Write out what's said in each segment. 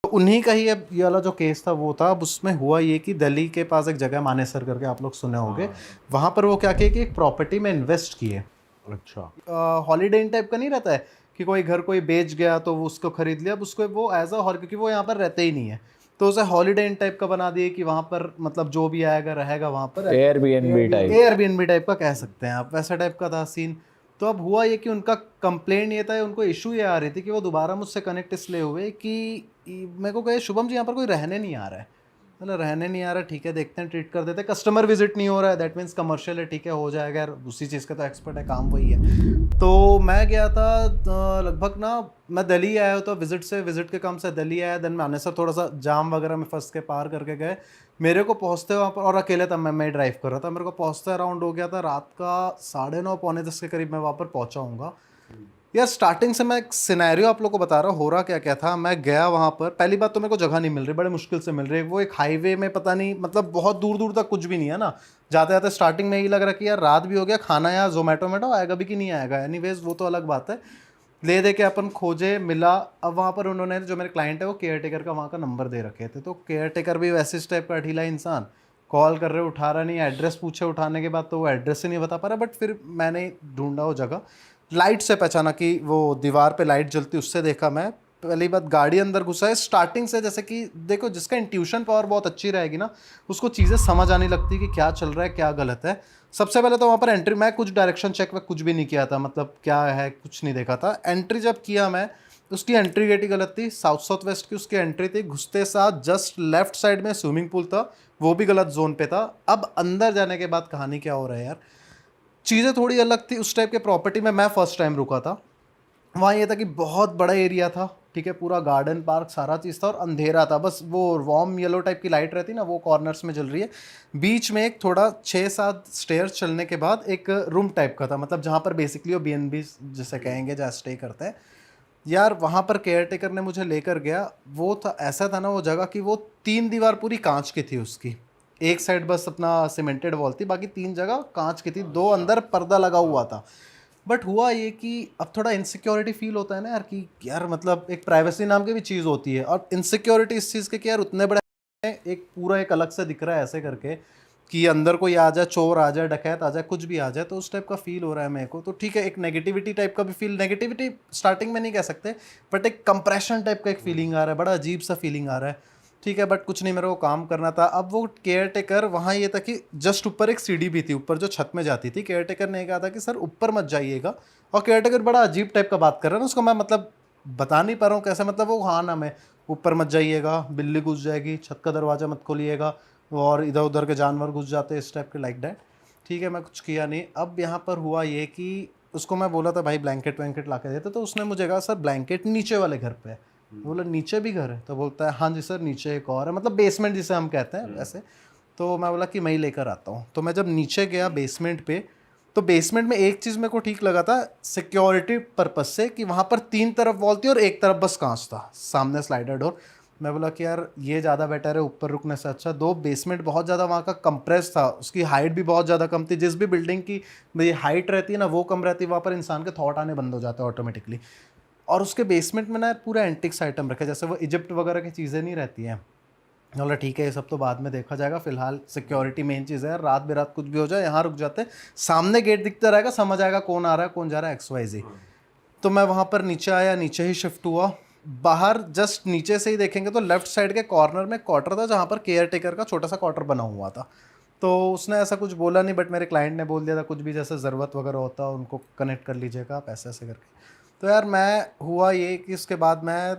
उन्हीं का ही अब ये वाला जो केस था वो था। अब उसमें हुआ ये कि दिल्ली के पास एक जगह मानेसर करके, आप लोग सुने होंगे। वहाँ पर वो क्या किए कि एक प्रॉपर्टी में इन्वेस्ट किए। अच्छा। हॉलीडे इन टाइप का नहीं रहता है कि कोई घर कोई बेच गया तो वो उसको खरीद लिया, अब उसको वो एज अ हॉल, क्योंकि वो यहाँ पर रहते ही नहीं है, तो उसे हॉलीडे इन टाइप का बना दिए कि वहाँ पर मतलब जो भी आएगा रहेगा वहाँ पर। Airbnb type. एयरबीएनबी टाइप का कह सकते हैं आप, वैसा टाइप का था सीन। तो अब हुआ ये कि उनका कंप्लेंट ये था, उनको इशू ये आ रही थी कि वो दोबारा मुझसे कनेक्ट इसलिए हुए कि मेरे को कहे शुभम जी यहाँ पर कोई रहने नहीं आ रहा है। मतलब रहने नहीं आ रहा, ठीक है देखते हैं, ट्रीट कर देते हैं। कस्टमर विजिट नहीं हो रहा है, दैट मीन्स कमर्शियल है, ठीक है हो जाएगा यार, उसी चीज़ का तो एक्सपर्ट है, काम वही है। तो मैं गया था लगभग ना, मैं दिल्ली आया तो विजिट से, विजिट के काम से दिल्ली आया, देन मैं आने से थोड़ा सा जाम वगैरह में फंस के पार करके गए। मेरे को पहुंचते वहाँ पर, और अकेले था मैं ड्राइव कर रहा था, मेरे को पहुंचते अराउंड हो गया था रात का 9:30 पौने 10 के करीब मैं वहाँ पर पहुंचा हूँगा। यार स्टार्टिंग से मैं एक सिनेरियो आप लोग को बता रहा हूँ, हो रहा क्या क्या था। मैं गया वहाँ पर, पहली बात तो मेरे को जगह नहीं मिल रही, बड़े मुश्किल से मिल रही है। वो एक हाईवे में, पता नहीं मतलब बहुत दूर दूर तक कुछ भी नहीं है ना। जाते जाते स्टार्टिंग में यही लग रहा कि यार रात भी हो गया, खाना यार जोमेटो मेटो आएगा भी कि नहीं आएगा। एनीवेज वो तो अलग बात है। ले दे के अपन खोजे, मिला। अब वहाँ पर उन्होंने, जो मेरे क्लाइंट है वो केयर टेकर का वहाँ का नंबर दे रखे थे, तो केयर टेकर भी वैसे इस टाइप का अठीला इंसान, कॉल कर रहे उठा रहा नहीं, एड्रेस पूछे उठाने के बाद तो वो एड्रेस ही नहीं बता पा रहा। बट फिर मैंने ढूंढा वो जगह, लाइट से पहचाना कि वो दीवार पे लाइट जलती, उससे देखा मैं। पहली बात, गाड़ी अंदर घुसा है स्टार्टिंग से, जैसे कि देखो जिसका इंट्यूशन पावर बहुत अच्छी रहेगी ना, उसको चीज़ें समझ आने लगती कि क्या चल रहा है क्या गलत है। सबसे पहले तो वहाँ पर एंट्री, मैं कुछ डायरेक्शन चेक में कुछ भी नहीं किया था, मतलब क्या है कुछ नहीं देखा था। एंट्री जब किया मैं, उसकी एंट्री गेट ही गलत थी, साउथ साउथ वेस्ट की उसकी एंट्री थी। घुसते साथ जस्ट लेफ्ट साइड में स्विमिंग पूल था, वो भी गलत जोन पे था। अब अंदर जाने के बाद कहानी क्या हो रहा है यार, चीज़ें थोड़ी अलग थी। उस टाइप के प्रॉपर्टी में मैं फर्स्ट टाइम रुका था। वहाँ ये था कि बहुत बड़ा एरिया था, ठीक है, पूरा गार्डन पार्क सारा चीज़ था, और अंधेरा था, बस वो वार्म येलो टाइप की लाइट रहती ना, वो कॉर्नर्स में जल रही है। बीच में एक थोड़ा 6-7 स्टेयर्स चलने के बाद एक रूम टाइप का था, मतलब जहाँ पर बेसिकली वो BNB जिसे कहेंगे, जहाँ स्टे करते हैं। यार वहाँ पर केयर टेकर ने मुझे लेकर गया। वो था, ऐसा था ना वो जगह कि वो 3 दीवार पूरी कांच की थी उसकी। एक साइड बस अपना सीमेंटेड वॉल थी, बाकी 3 जगह कांच की थी, 2 अंदर पर्दा लगा हुआ था। बट हुआ ये कि अब थोड़ा इनसिक्योरिटी फील होता है ना यार, कि यार मतलब एक प्राइवेसी नाम की भी चीज़ होती है, और इनसिक्योरिटी इस चीज़ के कि यार उतने बड़े एक पूरा एक अलग से दिख रहा है ऐसे करके कि अंदर कोई आ जाए, चोर आ जाए, डकैत आ जाए, कुछ भी आ जाए, तो उस टाइप का फील हो रहा है मेरे को। तो ठीक है, एक नेगेटिविटी टाइप का भी फील, नेगेटिविटी स्टार्टिंग में नहीं कह सकते, बट एक कंप्रेशन टाइप का एक फीलिंग आ रहा है, बड़ा अजीब सा फीलिंग आ रहा है। ठीक है, बट कुछ नहीं, मेरे को काम करना था। अब वो केयर टेकर, वहाँ ये था कि जस्ट ऊपर एक सीढ़ी भी थी, ऊपर जो छत में जाती थी। केयर टेकर ने कहा था कि सर ऊपर मत जाइएगा, और केयर टेकर बड़ा अजीब टाइप का बात कर रहा है ना, उसको मैं मतलब बता नहीं पा रहा हूँ कैसे, मतलब वो हाँ ना, मैं ऊपर मत जाइएगा, बिल्ली घुस जाएगी, छत का दरवाज़ा मत खोलिएगा, और इधर उधर के जानवर घुस जाते हैं, इस टाइप के लाइक डैट। ठीक है, मैं कुछ किया नहीं। अब यहाँ पर हुआ ये कि उसको मैं बोला था भाई ब्लैंकेट वैंकेट ला के देते, तो उसने मुझे कहा सर ब्लैंकेट नीचे वाले घर पे है। बोला नीचे भी घर है? तो बोलता है हाँ जी सर नीचे एक और है, मतलब बेसमेंट जिसे हम कहते हैं वैसे। तो मैं बोला कि मैं ही लेकर आता हूँ। तो मैं जब नीचे गया बेसमेंट पे, तो बेसमेंट में एक चीज़ मेरे को ठीक लगा था सिक्योरिटी पर्पज से, कि वहाँ पर 3 तरफ वॉल थी और एक तरफ बस कांच था, सामने स्लाइडर डोर। मैं बोला कि यार ये ज़्यादा बेटर है ऊपर रुकने से अच्छा। दो, बेसमेंट बहुत ज़्यादा वहाँ का कंप्रेस था, उसकी हाइट भी बहुत ज़्यादा कम थी। जिस भी बिल्डिंग की भाई हाइट रहती है ना वो कम रहती है, वहाँ पर इंसान के थॉट आने बंद हो जाते हैं ऑटोमेटिकली। और उसके बेसमेंट में ना यार पूरा एंटिक्स आइटम रखे, जैसे वो इजिप्ट वगैरह की चीज़ें नहीं रहती हैं। बोला ठीक है ये सब तो बाद में देखा जाएगा, फिलहाल सिक्योरिटी मेन चीज़ है यार, रात बेरात कुछ भी हो जाए यहाँ रुक जाते हैं, सामने गेट दिखता रहेगा, समझ आएगा कौन आ रहा है कौन जा रहा है, XYZ। तो मैं वहाँ पर नीचे आया, नीचे ही शिफ्ट हुआ। बाहर जस्ट नीचे से ही देखेंगे तो लेफ्ट साइड के कॉर्नर में क्वार्टर था, जहाँ पर केयर टेकर का छोटा सा क्वार्टर बना हुआ था। तो उसने ऐसा कुछ बोला नहीं, बट मेरे क्लाइंट ने बोल दिया था कुछ भी जैसे ज़रूरत वगैरह होता उनको कनेक्ट कर लीजिएगा आप, ऐसे ऐसे करके। तो यार मैं, हुआ ये कि उसके बाद मैं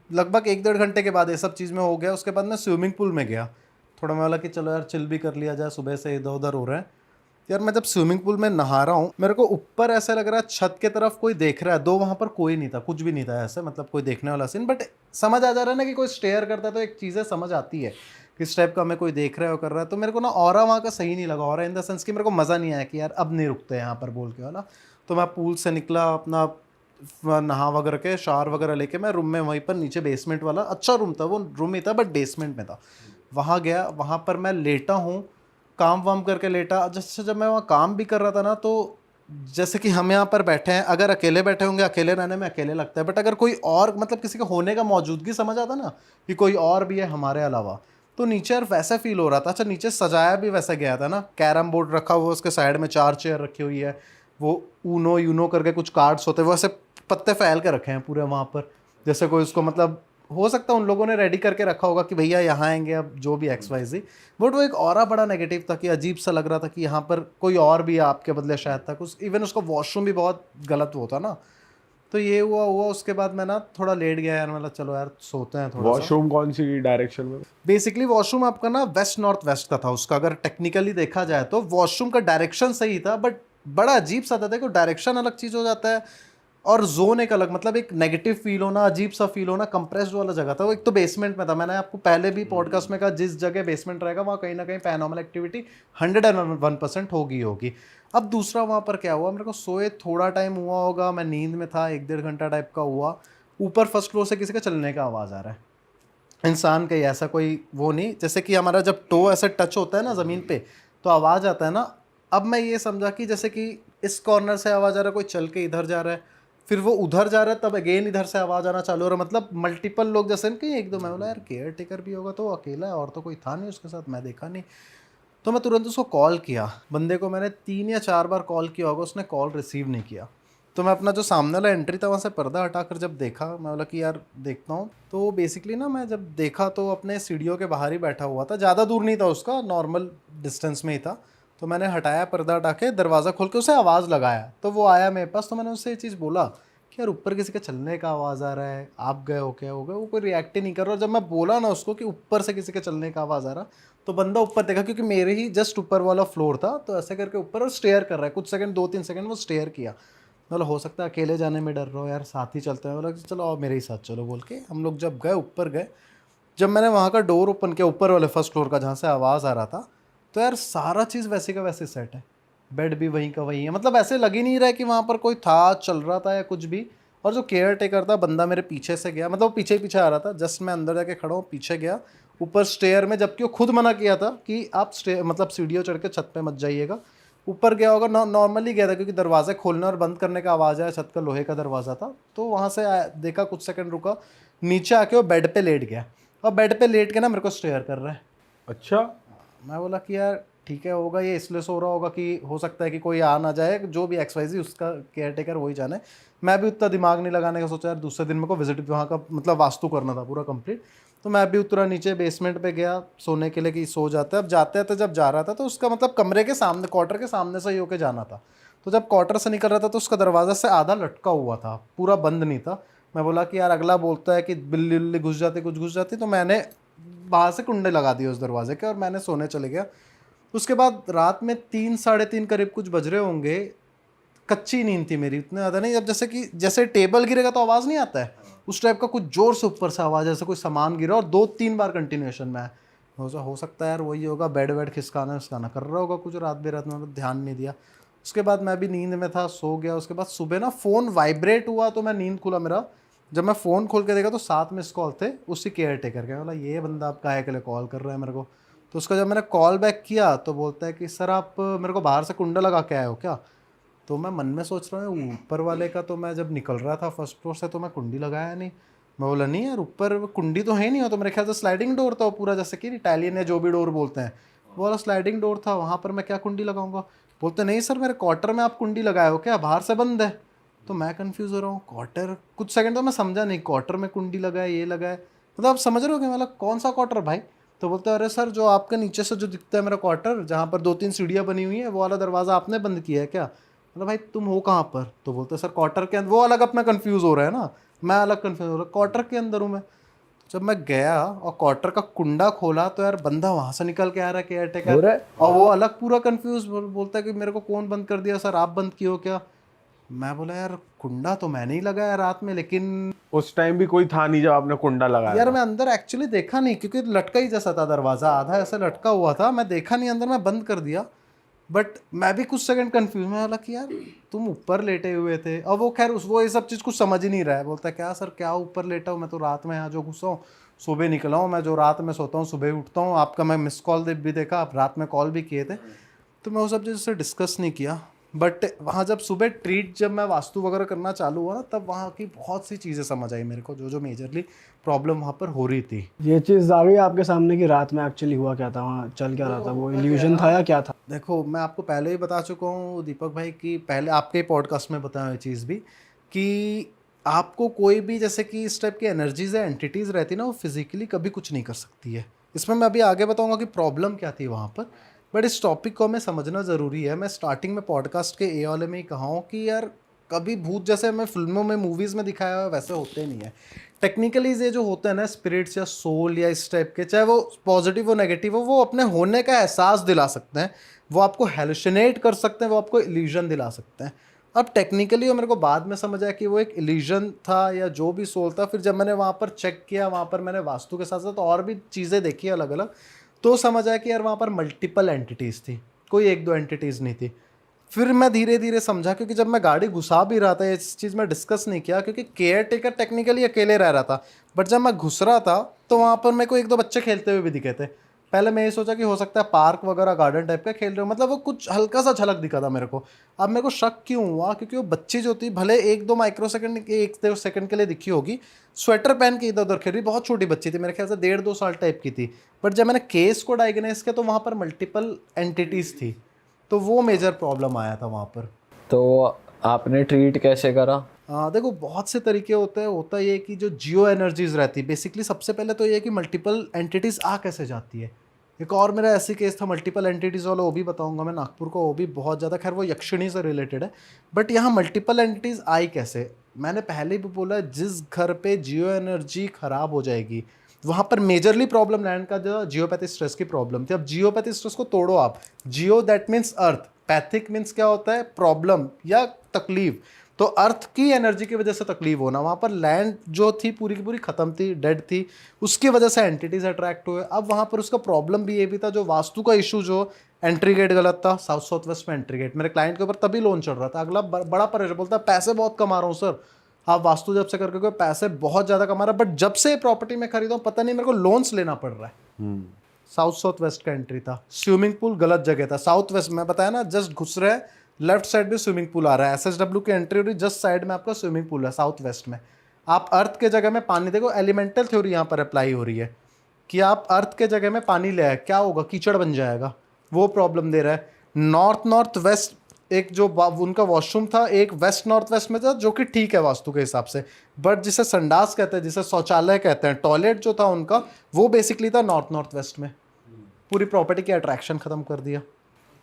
लगभग 1-1.5 घंटे के बाद ये सब चीज़ में हो गया। उसके बाद मैं स्विमिंग पूल में गया, थोड़ा मैं बोला कि चलो यार चिल भी कर लिया जाए, सुबह से इधर उधर हो रहे हैं। यार मैं जब स्विमिंग पूल में नहा रहा हूँ, मेरे को ऊपर ऐसा लग रहा है छत के तरफ कोई देख रहा है, दो वहाँ पर कोई नहीं था, कुछ भी नहीं था ऐसे, मतलब कोई देखने वाला सीन। बट समझ आ जा रहा है ना कि कोई स्टेयर करता है तो एक चीज़ें समझ आती है किस टाइप का हमें कोई देख रहा है वो कर रहा है। तो मेरे को ना ऑरा वहाँ का सही नहीं लगा, ऑरा इन द सेंस कि मेरे को मज़ा नहीं आया कि यार अब नहीं रुकते यहाँ पर बोल के वाला। तो मैं पूल से निकला, अपना नहा वगैरह के शावर वगैरह लेके मैं रूम में, वहीं पर नीचे बेसमेंट वाला अच्छा रूम था, वो रूम ही था बट बेसमेंट में था, वहाँ गया। वहाँ पर मैं लेटा हूँ, काम वाम करके लेटा। जैसे जब मैं वहाँ काम भी कर रहा था ना, तो जैसे कि हम यहाँ पर बैठे हैं, अगर अकेले बैठे होंगे, अकेले रहने में अकेले लगता है, बट अगर कोई और मतलब किसी का होने का मौजूदगी समझ आता ना कि कोई और भी है हमारे अलावा, तो नीचे यार वैसा फील हो रहा था। अच्छा, नीचे सजाया भी वैसा गया था ना, कैरम बोर्ड रखा हुआ, उसके साइड में 4 चेयर रखी हुई है, वो ऊनो यूनो करके कुछ कार्ड्स होते हैं, वो ऐसे पत्ते फैल के रखे हैं पूरे वहाँ पर, जैसे कोई उसको मतलब हो सकता है उन लोगों ने रेडी करके रखा होगा कि भैया यहाँ आएंगे अब जो भी एक्स वाई जी। बट वो एक ऑरा बड़ा नेगेटिव था कि अजीब सा लग रहा था कि यहाँ पर कोई और भी है आपके बदले शायद तक उस, इवन उसका वॉशरूम भी बहुत गलत वो था ना। तो ये हुआ उसके बाद मैं ना थोड़ा लेट गया यार, मतलब चलो यार सोते हैं थोड़ा सा। वॉशरूम कौन सी डायरेक्शन में? बेसिकली वॉशरूम आपका ना वेस्ट नॉर्थ वेस्ट का था उसका, अगर टेक्निकली देखा जाए तो वॉशरूम का डायरेक्शन सही था, बट बड़ा अजीब सा था। देखो डायरेक्शन अलग चीज़ हो जाता है और जोन एक अलग, मतलब एक नेगेटिव फील होना, अजीब सा फील होना, कंप्रेस्ड वाला जगह था वो। एक तो बेसमेंट में था, मैंने आपको पहले भी पॉडकास्ट में कहा जिस जगह बेसमेंट रहेगा वहाँ कहीं ना कहीं पैरानॉर्मल एक्टिविटी 101% होगी। अब दूसरा वहाँ पर क्या हुआ, मेरे को सोए थोड़ा टाइम हुआ होगा, मैं नींद में था, 1-1.5 घंटा टाइप का हुआ। ऊपर फर्स्ट फ्लोर से किसी का चलने का आवाज़ आ रहा है, इंसान का ही, ऐसा कोई वो नहीं, जैसे कि हमारा जब टो ऐसे टच होता है ना ज़मीन पे तो आवाज़ आता है ना। अब मैं ये समझा कि जैसे कि इस कॉर्नर से आवाज़ आ रहा है, कोई चल के इधर जा रहा है, फिर वो उधर जा रहा है, तब अगेन इधर से आवाज़ आना चालू हो रहा है, मतलब मल्टीपल लोग जैसे कि एक दो। मैं बोला यार केयर टेकर भी होगा तो वो अकेला है, और तो कोई था नहीं उसके साथ, मैं देखा नहीं। तो मैं तुरंत उसको कॉल किया, बंदे को मैंने 3 या 4 बार कॉल किया होगा, उसने कॉल रिसीव नहीं किया। तो मैं अपना जो सामने वाला एंट्री था वहाँ से पर्दा हटाकर जब देखा, मैं बोला कि यार देखता हूँ, तो बेसिकली ना मैं जब देखा तो अपने सीढ़ियों के बाहर ही बैठा हुआ था, ज़्यादा दूर नहीं था उसका, नॉर्मल डिस्टेंस में ही था। तो मैंने हटाया पर्दा हटा के, दरवाज़ा खोल के उसे आवाज़ लगाया, तो वो आया मेरे पास। तो मैंने उससे ये चीज़ बोला कि यार ऊपर किसी का चलने का आवाज़ आ रहा है, आप गए हो क्या, हो गए? वो कोई रिएक्ट ही नहीं कर रहा। और जब मैं बोला ना उसको कि ऊपर से किसी के चलने का आवाज़ आ रहा, तो बंदा ऊपर देखा, क्योंकि मेरे ही जस्ट ऊपर वाला फ्लोर था, तो ऐसे करके ऊपर और स्टेयर कर रहा है कुछ सेकंड, 2-3 सेकंड वो स्टेयर किया। मतलब हो सकता है अकेले जाने में डर रहा हो यार, साथ ही चलते हैं। बोला कि चलो आओ मेरे ही साथ चलो, बोल के हम लोग जब गए ऊपर गए, जब मैंने वहाँ का डोर ओपन किया ऊपर वाले फर्स्ट फ्लोर का जहाँ से आवाज़ आ रहा था, तो यार सारा चीज़ वैसे का वैसे सेट है, बेड भी वहीं का वहीं है, मतलब ऐसे लग ही नहीं रहा है कि वहाँ पर कोई था, चल रहा था या कुछ भी। और जो केयर टेकर था बंदा मेरे पीछे से गया, मतलब वो पीछे ही पीछे आ रहा था, जस्ट मैं अंदर जाके खड़ा हूँ, पीछे गया ऊपर स्टेयर में, जबकि वो खुद मना किया था कि आप मतलब सीढ़ियों चढ़ के छत पे मत जाइएगा। ऊपर गया होगा, नॉर्मली गया था क्योंकि दरवाजे खोलने और बंद करने का आवाज़ आया, छत का लोहे का दरवाज़ा था, तो वहाँ से देखा, कुछ सेकंड रुका, नीचे आके वो बेड पे लेट गया, और बेड पे लेट के ना मेरे को स्टेयर कर रहा है। अच्छा। मैं बोला कि यार ठीक है, होगा ये इसलिए सो रहा होगा कि हो सकता है कि कोई आ ना जाए, जो भी एक्स वाई जी उसका केयर टेकर वही जाने। मैं भी उतना दिमाग नहीं लगाने का सोचा यार, दूसरे दिन मेरे को विजिट वहाँ का मतलब वास्तु करना था पूरा कंप्लीट। तो मैं भी उतरा नीचे बेसमेंट पे गया सोने के लिए कि सो जाता है। अब जाते थे जब जा रहा था तो उसका मतलब कमरे के सामने, क्वार्टर के सामने से ही होके जाना था। तो जब क्वार्टर से निकल रहा था तो उसका दरवाज़ा से आधा लटका हुआ था, पूरा बंद नहीं था। मैं बोला कि यार अगला बोलता है कि बिल्ली उल्ली घुस जाती, कुछ घुस जाती, तो मैंने बाहर से कुंडे लगा दिए उस दरवाजे के और मैंने सोने चले गया। उसके बाद रात में 3-3:30 करीब कुछ बज रहे होंगे, कच्ची नींद थी मेरी, इतना ज़्यादा नहीं, अब जैसे कि जैसे टेबल गिरेगा तो आवाज़ नहीं आता है, उस टाइप का कुछ ज़ोर से ऊपर से आवाज़, जैसे कोई सामान गिरा, और 2-3 बार कंटिन्यूएशन में हो सकता है यार वही होगा, बेड वेड खिसकाना खिसकाना कर रहा होगा कुछ रात बेरात में, मतलब ध्यान नहीं दिया। उसके बाद मैं भी नींद में था, सो गया। उसके बाद सुबह ना फ़ोन वाइब्रेट हुआ तो मैं नींद खुला मेरा, जब मैं फ़ोन खोल के देखा तो 7 मिस कॉल थे उसी केयर टेकर के। बोला ये बंदा आप काहे के लिए कॉल कर रहा है मेरे को। तो उसका जब मैंने कॉल बैक किया तो बोलता है कि सर आप मेरे को बाहर से कुंडा लगा के आए हो क्या। तो मैं मन में सोच रहा हूँ ऊपर वाले का, तो मैं जब निकल रहा था फर्स्ट फ्लोर से तो मैं कुंडी लगाया नहीं। मैं बोला नहीं यार ऊपर कुंडी तो है नहीं, हो तो मेरे ख्याल से स्लाइडिंग डोर था वो पूरा, जैसे कि इटालियन या जो भी डोर बोलते हैं, वो वाला स्लाइडिंग डोर था, वहाँ पर मैं क्या कुंडी लगाऊंगा। बोलते नहीं सर मेरे क्वार्टर में आप कुंडी लगाए हो क्या, बाहर से बंद है। तो मैं कंफ्यूज हो रहा हूँ, क्वार्टर, कुछ सेकंड तो मैं समझा नहीं, क्वार्टर में कुंडी लगाए, ये लगाए, मतलब आप समझ रहे हो कि मतलब कौन सा क्वार्टर भाई। तो बोलते हैं अरे सर जो आपके नीचे से जो दिखता है मेरा क्वार्टर, जहाँ पर 2-3 सीढ़ियाँ बनी हुई है, वो वाला दरवाज़ा आपने बंद किया है क्या। मतलब भाई तुम हो कहाँ पर। तो बोलते सर क्वार्टर के अंदर, वो अलग अपना कंफ्यूज हो रहा है ना, मैं अलग कंफ्यूज हो रहा, क्वार्टर के अंदर हूँ मैं। तो जब मैं गया और क्वार्टर का कुंडा खोला तो यार बंदा वहां से निकल के आ रहा है केयर हो टेकर, रहा है। और वो अलग पूरा कंफ्यूज बोलता है कि मेरे को कौन बंद कर दिया सर, आप बंद किए हो क्या। मैं बोला यार कुंडा तो मैंने ही लगाया रात में, लेकिन उस टाइम भी कोई था नहीं जब आपने कुंडा लगाया यार था? मैं अंदर एक्चुअली देखा नहीं क्योंकि लटका ही जैसा था दरवाज़ा, आधा ऐसे लटका हुआ था, मैं देखा नहीं अंदर, मैं बंद कर दिया। बट मैं भी कुछ सेकंड कंफ्यूज में, बोला कि यार तुम ऊपर लेटे हुए थे, और वो खैर उस वो ये सब चीज़ कुछ समझ ही नहीं रहा है। बोलता है क्या सर क्या ऊपर लेटा हूँ, मैं तो रात में यहाँ जो घुसा हूँ, सुबह निकला हूँ, मैं जो रात में सोता हूँ सुबह उठता हूँ, आपका मैं मिस कॉल भी देखा, आप रात में कॉल भी किए थे। तो मैं वो सब चीज़ से डिस्कस नहीं किया। बट वहाँ जब सुबह ट्रीट जब मैं वास्तु वगैरह करना चालू हुआ ना, तब वहाँ की बहुत सी चीज़ें समझ आई मेरे को, जो जो मेजरली प्रॉब्लम वहाँ पर हो रही थी। ये चीज़ आ गई आपके सामने कि रात में एक्चुअली हुआ क्या था, वहाँ चल क्या रहा था, वो इल्यूजन था या क्या था? देखो, मैं आपको पहले ही बता चुका हूँ दीपक भाई कि पहले आपके पॉडकास्ट में बताया हुआ चीज़ भी, कि आपको कोई भी जैसे कि इस टाइप की एनर्जीज या एंटिटीज़ रहती है ना, वो फिजिकली कभी कुछ नहीं कर सकती है। इसमें मैं अभी आगे बताऊंगा कि प्रॉब्लम क्या थी वहाँ पर, बट इस टॉपिक को हमें समझना ज़रूरी है। मैं स्टार्टिंग में पॉडकास्ट के ए वाले में ही कहा हूँ कि यार कभी भूत जैसे हमें फिल्मों में मूवीज़ में दिखाया हुआ है वैसे होते नहीं है। टेक्निकली ये जो होते हैं ना स्पिरिट्स या सोल या इस टाइप के, चाहे वो पॉजिटिव हो नेगेटिव हो, वो अपने होने का एहसास दिला सकते हैं, वो आपको हेलुसिनेट कर सकते हैं, वो आपको इल्यूजन दिला सकते हैं। अब टेक्निकली वो मेरे को बाद में समझ आया कि वो एक इल्यूजन था या जो भी सोल था। फिर जब मैंने वहाँ पर चेक किया, वहाँ पर मैंने वास्तु के साथ साथ और भी चीज़ें देखी अलग अलग, तो समझ आया कि यार वहाँ पर मल्टीपल एंटिटीज़ थी, कोई एक दो एंटिटीज़ नहीं थी। फिर मैं धीरे धीरे समझा, क्योंकि जब मैं गाड़ी घुसा भी रहा था, इस चीज़ में डिस्कस नहीं किया क्योंकि केयर टेकर टेक्निकली अकेले रह रहा था, बट जब मैं घुस रहा था तो वहाँ पर मेरे को एक दो बच्चे खेलते हुए भी दिखे थे। पहले मैं ये सोचा कि हो सकता है पार्क वगैरह गार्डन टाइप का खेल रहे हो, मतलब वो कुछ हल्का सा झलक दिखा था मेरे को। अब मेरे को शक क्यों हुआ, क्योंकि वो बच्ची जो थी भले एक दो माइक्रो सेकंड, एक दो सेकंड के लिए दिखी होगी, स्वेटर पहन के इधर उधर खेल रही, बहुत छोटी बच्ची थी, मेरे ख्याल से 1.5-2 साल टाइप की थी। बट जब मैंने केस को डायग्नोस किया तो वहाँ पर मल्टीपल एंटिटीज़ थी, तो वो मेजर प्रॉब्लम आया था वहाँ पर। तो आपने ट्रीट कैसे करा? देखो, बहुत से तरीके होते हैं। होता ये है कि जो जियो एनर्जीज रहती है, बेसिकली सबसे पहले तो ये है कि मल्टीपल एंटिटीज़ आ कैसे जाती है। एक और मेरा ऐसी केस था मल्टीपल एंटिटीज़ वाला, वो भी बताऊंगा मैं नागपुर को, वो भी बहुत ज़्यादा, खैर वो यक्षिणी से रिलेटेड है। बट यहाँ मल्टीपल एंटिटीज़ आई कैसे, मैंने पहले भी बोला, जिस घर पे जियो एनर्जी ख़राब हो जाएगी वहाँ पर मेजरली प्रॉब्लम लैंड का जो जियोपैथी स्ट्रेस की प्रॉब्लम थी। अब जियोपैथी स्ट्रेस को तोड़ो आप, geo that means earth, pathic means क्या होता है, प्रॉब्लम या तकलीफ। तो अर्थ की एनर्जी की वजह से तकलीफ होना, वहाँ पर लैंड जो थी पूरी की पूरी ख़त्म थी, डेड थी, उसकी वजह से एंटिटीज अट्रैक्ट हुए। अब वहाँ पर उसका प्रॉब्लम भी ये भी था, जो वास्तु का इशू, जो एंट्री गेट गलत था, साउथ साउथ वेस्ट में एंट्री गेट। मेरे क्लाइंट के ऊपर तभी लोन चल रहा था, अगला बड़ा परेशान, बोलता है पैसे बहुत कमा रहा हूँ सर, आप वास्तु जब से करके कोई पैसे बहुत ज़्यादा कमा रहा है, बट जब से प्रॉपर्टी में खरीदा हूँ पता नहीं मेरे को लोन्स लेना पड़ रहा है। साउथ साउथ वेस्ट का एंट्री था, स्विमिंग पूल गलत जगह था, साउथ वेस्ट में बताया ना, जस्ट घुस रहे हैं, लेफ्ट साइड भी स्विमिंग पूल आ रहा है, SSW की एंट्री हो रही, जस्ट साइड में आपका स्विमिंग पूल है साउथ वेस्ट में। आप अर्थ के जगह में पानी, देखो एलिमेंटल थ्योरी यहाँ पर अप्लाई हो रही है कि आप अर्थ के जगह में पानी ले आए, क्या होगा, कीचड़ बन जाएगा, वो प्रॉब्लम दे रहा है। नॉर्थ नॉर्थ वेस्ट एक जो उनका वॉशरूम था, एक वेस्ट नॉर्थ वेस्ट में था, जो कि ठीक है वास्तु के हिसाब से, बट जिसे संडास कहते हैं, जिसे शौचालय कहते हैं, टॉयलेट जो था उनका, वो बेसिकली था नॉर्थ नॉर्थ वेस्ट में। पूरी प्रॉपर्टी की अट्रैक्शन खत्म कर दिया।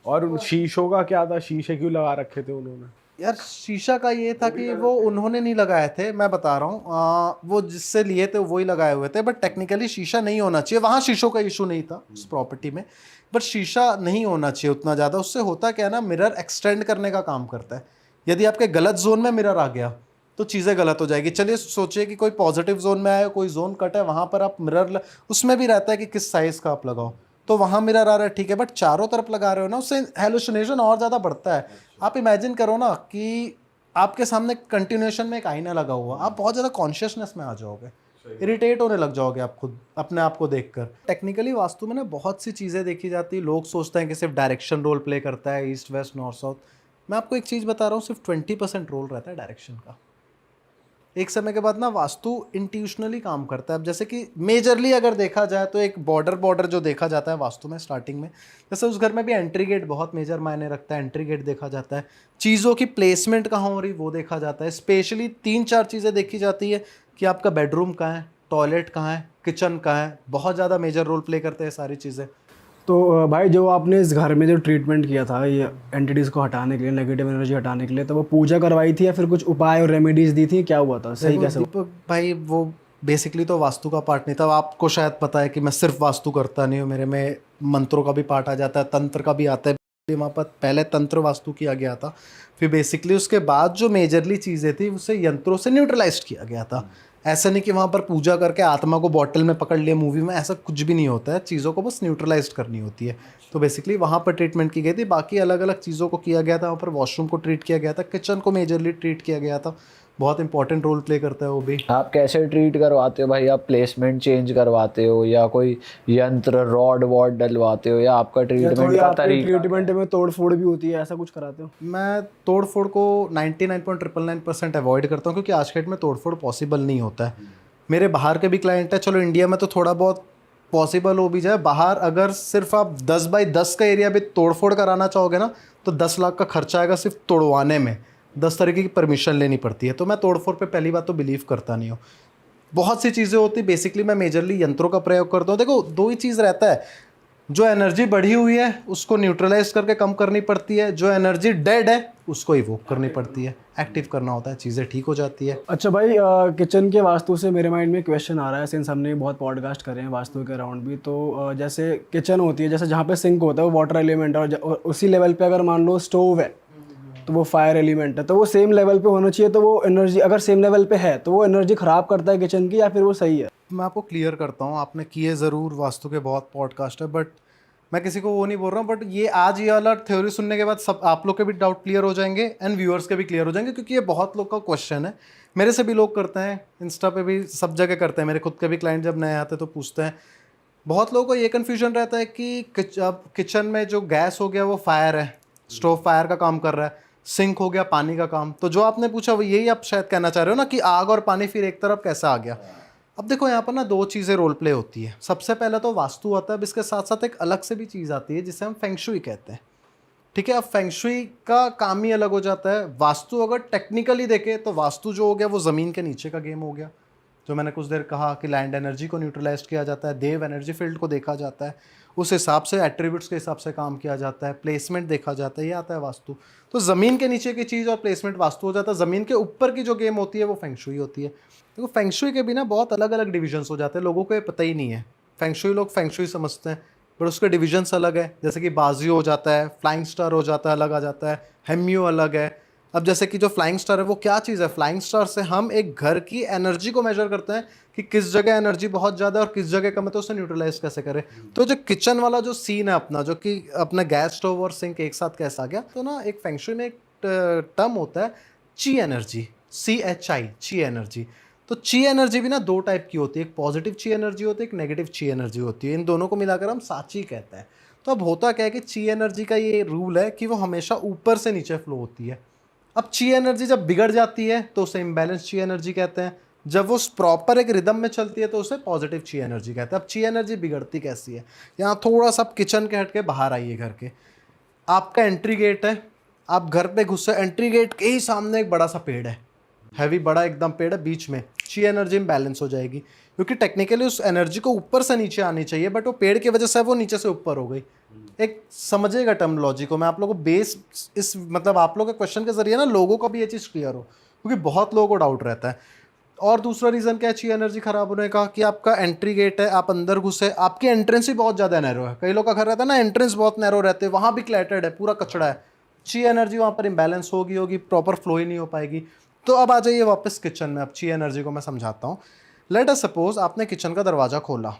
और उन शीशों का क्या था, शीशे क्यों लगा रखे थे उन्होंने? यार शीशा का ये था कि वो उन्होंने नहीं लगाए थे, मैं बता रहा हूँ, वो जिससे लिए थे वही लगाए हुए थे, बट टेक्निकली शीशा नहीं होना चाहिए वहाँ, शीशों का इशू नहीं था उस प्रॉपर्टी में, बट शीशा नहीं होना चाहिए उतना ज़्यादा। उससे होता क्या है ना, मिरर एक्सटेंड करने का काम करता है। यदि आपके गलत जोन में मिरर आ गया तो चीज़ें गलत हो जाएगी। चलिए सोचिए कि कोई पॉजिटिव जोन में आया, कोई जोन कट है, वहाँ पर आप मिरर, उसमें भी रहता है कि किस साइज़ का आप लगाओ, तो वहाँ मिरर आ रहा है ठीक है, बट चारों तरफ लगा रहे हो ना, उससे हेलुसिनेशन और ज़्यादा बढ़ता है। आप इमेजिन करो ना कि आपके सामने कंटिन्यूएशन में एक आईना लगा हुआ, आप बहुत ज़्यादा कॉन्शियसनेस में आ जाओगे, इरिटेट होने लग जाओगे आप खुद अपने आप को देखकर। टेक्निकली वास्तु में ना बहुत सी चीज़ें देखी जाती है, लोग सोचते हैं कि सिर्फ डायरेक्शन रोल प्ले करता है, ईस्ट वेस्ट नॉर्थ साउथ। मैं आपको एक चीज़ बता रहा हूँ, सिर्फ 20% रोल रहता है डायरेक्शन का। एक समय के बाद ना वास्तु इंट्यूशनली काम करता है। अब जैसे कि मेजरली अगर देखा जाए तो एक बॉर्डर जो देखा जाता है वास्तु में स्टार्टिंग में, जैसे उस घर में भी एंट्री गेट बहुत मेजर मायने रखता है, एंट्री गेट देखा जाता है, चीज़ों की प्लेसमेंट कहाँ हो रही वो देखा जाता है। स्पेशली 3-4 चीज़ें देखी जाती है कि आपका बेडरूम कहाँ है, टॉयलेट कहाँ है, किचन कहाँ है, बहुत ज़्यादा मेजर रोल प्ले करते हैं सारी चीज़ें। तो भाई जो आपने इस घर में जो ट्रीटमेंट किया था ये एंटिटीज़ को हटाने के लिए, नेगेटिव एनर्जी हटाने के लिए, तो वो पूजा करवाई थी या फिर कुछ उपाय और रेमेडीज दी थी, क्या हुआ था, सही कैसे हुआ? दीपक भाई, वो बेसिकली तो वास्तु का पार्ट नहीं था। आपको शायद पता है कि मैं सिर्फ वास्तु करता नहीं हूँ, मेरे में मंत्रों का भी पार्ट आ जाता है, तंत्र का भी आता है। वहाँ पर पहले तंत्र वास्तु किया गया था, फिर बेसिकली उसके बाद जो मेजरली चीज़ें थी उसे यंत्रों से न्यूट्रलाइज किया गया था। ऐसा नहीं कि वहाँ पर पूजा करके आत्मा को बॉटल में पकड़ लिया मूवी में, ऐसा कुछ भी नहीं होता है, चीज़ों को बस न्यूट्रलाइज करनी होती है। तो बेसिकली वहाँ पर ट्रीटमेंट की गई थी, बाकी अलग अलग चीज़ों को किया गया था। वहाँ पर वॉशरूम को ट्रीट किया गया था, किचन को मेजरली ट्रीट किया गया था, बहुत इंपॉर्टेंट रोल प्ले करता है वो भी। आप कैसे ट्रीट करवाते हो भाई? आप प्लेसमेंट चेंज करवाते हो या कोई यंत्र रॉड वॉड डलवाते हो या आपका या ट्रीटमेंट थोड़ी का आपके तरीका? ट्रीटमेंट में तोड़ फोड़ भी होती है, ऐसा कुछ कराते हो? मैं तोड़ फोड़ को 99.999% अवॉइड करता हूँ, क्योंकि आज के डेट में तोड़ फोड़ पॉसिबल नहीं होता है। मेरे बाहर के भी क्लाइंट है, चलो इंडिया में तो थोड़ा बहुत पॉसिबल हो भी जाए, बाहर अगर सिर्फ आप 10x10 का एरिया भी तोड़ फोड़ कराना चाहोगे ना, तो 10 लाख का खर्चा आएगा सिर्फ तोड़वाने में, 10 तरीके की परमिशन लेनी पड़ती है। तो मैं तोड़ फोड़ पे पहली बात तो बिलीव करता नहीं हूँ। बहुत सी चीज़ें होती, बेसिकली मैं मेजरली यंत्रों का प्रयोग करता हूँ। देखो, दो ही चीज़ रहता है, जो एनर्जी बढ़ी हुई है उसको न्यूट्रलाइज करके कम करनी पड़ती है, जो एनर्जी डेड है उसको इवोक करनी पड़ती है, एक्टिव करना होता है, चीज़ें ठीक हो जाती है। अच्छा भाई, किचन के वास्तु से मेरे माइंड में क्वेश्चन आ रहा है, सिंस हमने बहुत पॉडकास्ट करे हैं वास्तु के अराउंड भी। तो जैसे किचन होती है, जैसे जहाँ पे सिंक होता है वो वाटर एलिमेंट है, और उसी लेवल पे अगर मान लो स्टोव है तो वो फायर एलिमेंट है, तो वो सेम लेवल पे होना चाहिए। तो वो एनर्जी अगर सेम लेवल पे है तो वो एनर्जी ख़राब करता है किचन की, या फिर वो सही है? मैं आपको क्लियर करता हूँ, आपने किए ज़रूर, वास्तु के बहुत पॉडकास्ट है, बट मैं किसी को वो नहीं बोल रहा हूँ। बट ये आज ये वाला थ्योरी सुनने के बाद सब आप लोग के भी डाउट क्लियर हो जाएंगे एंड व्यूअर्स के भी क्लियर हो जाएंगे, क्योंकि ये बहुत लोग का क्वेश्चन है। मेरे से भी लोग करते हैं, इंस्टा पे भी, सब जगह करते हैं। मेरे खुद के भी क्लाइंट जब नए आते हैं तो पूछते हैं। बहुत लोगों को ये कन्फ्यूजन रहता है कि अब किचन में जो गैस हो गया वो फायर है, स्टोव फायर का काम कर रहा है, सिंक हो गया पानी का काम। तो जो आपने पूछा वो यही आप शायद कहना चाह रहे हो ना, कि आग और पानी फिर एक तरफ कैसा आ गया। अब देखो, यहाँ पर ना दो चीज़ें रोल प्ले होती है। सबसे पहले तो वास्तु आता है, अब इसके साथ साथ एक अलग से भी चीज़ आती है जिसे हम फेंगशुई कहते हैं। ठीक है, अब फेंगशुई का काम ही अलग हो जाता है। वास्तु अगर टेक्निकली देखे तो वास्तु जो हो गया वो ज़मीन के नीचे का गेम हो गया, जो मैंने कुछ देर कहा कि लैंड एनर्जी को न्यूट्रलाइज किया जाता है, देव एनर्जी फील्ड को देखा जाता है, उस हिसाब से एट्रीब्यूट्स के हिसाब से काम किया जाता है, प्लेसमेंट देखा जाता है, ये आता है वास्तु। तो ज़मीन के नीचे की चीज़ और प्लेसमेंट वास्तु हो जाता है। ज़मीन के ऊपर की जो गेम होती है वो फेंगशुई होती है। देखो, फेंगशुई के बिना बहुत अलग अलग डिविजन्स हो जाते हैं, लोगों को ये पता ही नहीं है। फेंगशुई लोग फेंगशुई समझते हैं, पर उसके डिविजन्स अलग है। जैसे कि बाजियो हो जाता है, फ्लाइंग स्टार हो जाता है, अलग आ जाता है, हेम्यू अलग है। अब जैसे कि जो फ्लाइंग स्टार है वो क्या चीज़ है, फ्लाइंग स्टार से हम एक घर की एनर्जी को मेजर करते हैं कि किस जगह एनर्जी बहुत ज़्यादा और किस जगह कम है, तो उसे न्यूट्रलाइज कैसे करें। तो जो किचन वाला जो सीन है अपना, जो कि अपना गैस स्टोव और सिंक एक साथ कैसा आ गया, तो ना एक फेंगशुई में एक टर्म होता है ची एनर्जी, CHI, ची एनर्जी। तो ची एनर्जी भी ना दो टाइप की होती है, एक पॉजिटिव ची एनर्जी होती है, एक नेगेटिव ची एनर्जी होती है। इन दोनों को मिलाकर हम साची कहते हैं। तो अब होता क्या है कि ची एनर्जी का ये रूल है कि वो हमेशा ऊपर से नीचे फ्लो होती है। अब ची एनर्जी जब बिगड़ जाती है तो उसे इम्बैलेंस ची एनर्जी कहते हैं। जब वो प्रॉपर एक रिदम में चलती है तो उसे पॉजिटिव ची एनर्जी कहते हैं। अब ची एनर्जी बिगड़ती कैसी है, यहाँ थोड़ा सा किचन के हट के बाहर आइए। घर के आपका एंट्री गेट है, आप घर पे घुसे, एंट्री गेट के ही सामने एक बड़ा सा पेड़ है, हैवी बड़ा एकदम पेड़ है, बीच में ची एनर्जी इम्बैलेंस हो जाएगी, क्योंकि टेक्निकली उस एनर्जी को ऊपर से नीचे आनी चाहिए, बट वो पेड़ की वजह से वो नीचे से ऊपर हो गई। एक समझेगा टर्मिनोलॉजी को, मैं आप लोगों को बेस इस मतलब आप लोगों के क्वेश्चन के जरिए ना लोगों का भी ये चीज़ क्लियर हो, क्योंकि बहुत लोगों को डाउट रहता है। और दूसरा रीज़न क्या है ची एनर्जी खराब होने का, कि आपका एंट्री गेट है, आप अंदर घुसे, आपकी एंट्रेंस ही बहुत ज़्यादा नैरो है। कई लोग का घर रहता है ना, एंट्रेंस बहुत नैरो रहते हैं, वहाँ भी क्लैटेड है, पूरा कचड़ा है, ची एनर्जी वहाँ पर इम्बैलेंस होगी, प्रॉपर फ्लो ही नहीं हो पाएगी। तो अब आ जाइए वापस किचन में। अब ची एनर्जी को मैं समझाता हूँ। लेट अस सपोज आपने किचन का दरवाज़ा खोला,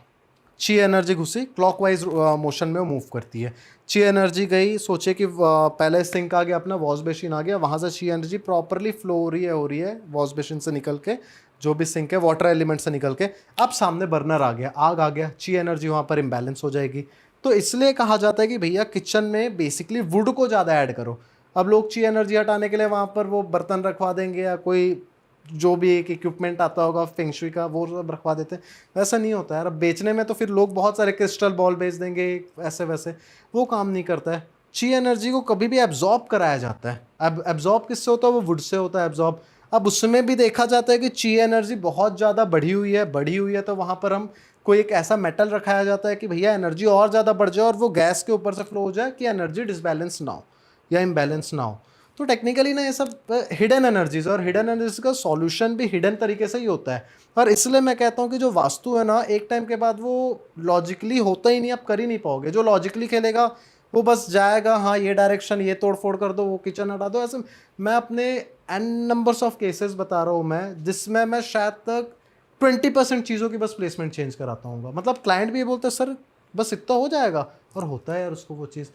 ची एनर्जी घुसी, क्लॉकवाइज मोशन में वो मूव करती है। ची एनर्जी गई, सोचे कि पहले सिंक आ गया, अपना वॉश बेसिन आ गया, वहाँ से ची एनर्जी प्रॉपरली फ्लो हो रही है वॉश बेसिन से निकल के, जो भी सिंक है वाटर एलिमेंट से निकल के, अब सामने बर्नर आ गया, आग आ गया, ची एनर्जी वहाँ पर इम्बैलेंस हो जाएगी। तो इसलिए कहा जाता है कि भैया किचन में बेसिकली वुड को ज़्यादा ऐड करो। अब लोग ची एनर्जी हटाने के लिए वहाँ पर वो बर्तन रखवा देंगे, या कोई जो भी एक इक्विपमेंट आता होगा फेंगशुई का वो सब रखवा देते हैं। वैसा नहीं होता है यार। अब बेचने में तो फिर लोग बहुत सारे क्रिस्टल बॉल बेच देंगे ऐसे वैसे, वो काम नहीं करता है। ची एनर्जी को कभी भी एब्जॉर्ब कराया जाता है। अब एब्जॉर्ब किससे होता है, वो वुड से होता है एब्जॉर्ब। अब उसमें भी देखा जाता है कि ची एनर्जी बहुत ज़्यादा बढ़ी हुई है तो वहाँ पर हम कोई एक ऐसा मेटल रखाया जाता है कि भैया एनर्जी और ज़्यादा बढ़ जाए और वो गैस के ऊपर से फ्लो हो जाए, कि एनर्जी डिसबैलेंस ना हो या इम्बैलेंस ना हो। तो टेक्निकली ना ये सब हिडन एनर्जीज, और हिडन एनर्जीज का सॉल्यूशन भी हिडन तरीके से ही होता है। और इसलिए मैं कहता हूँ कि जो वास्तु है ना, एक टाइम के बाद वो लॉजिकली होता ही नहीं, आप कर ही नहीं पाओगे। जो लॉजिकली खेलेगा वो बस जाएगा, हाँ ये डायरेक्शन, ये तोड़ फोड़ कर दो, वो किचन हटा दो, ऐसे। मैं अपने एन नंबर्स ऑफ केसेस बता रहा हूँ मैं, जिसमें मैं शायद तक 20% चीज़ों की बस प्लेसमेंट चेंज कराता हूँ। मतलब क्लाइंट भी ये बोलते हैं सर बस इतना हो जाएगा, और होता है यार उसको वो चीज़।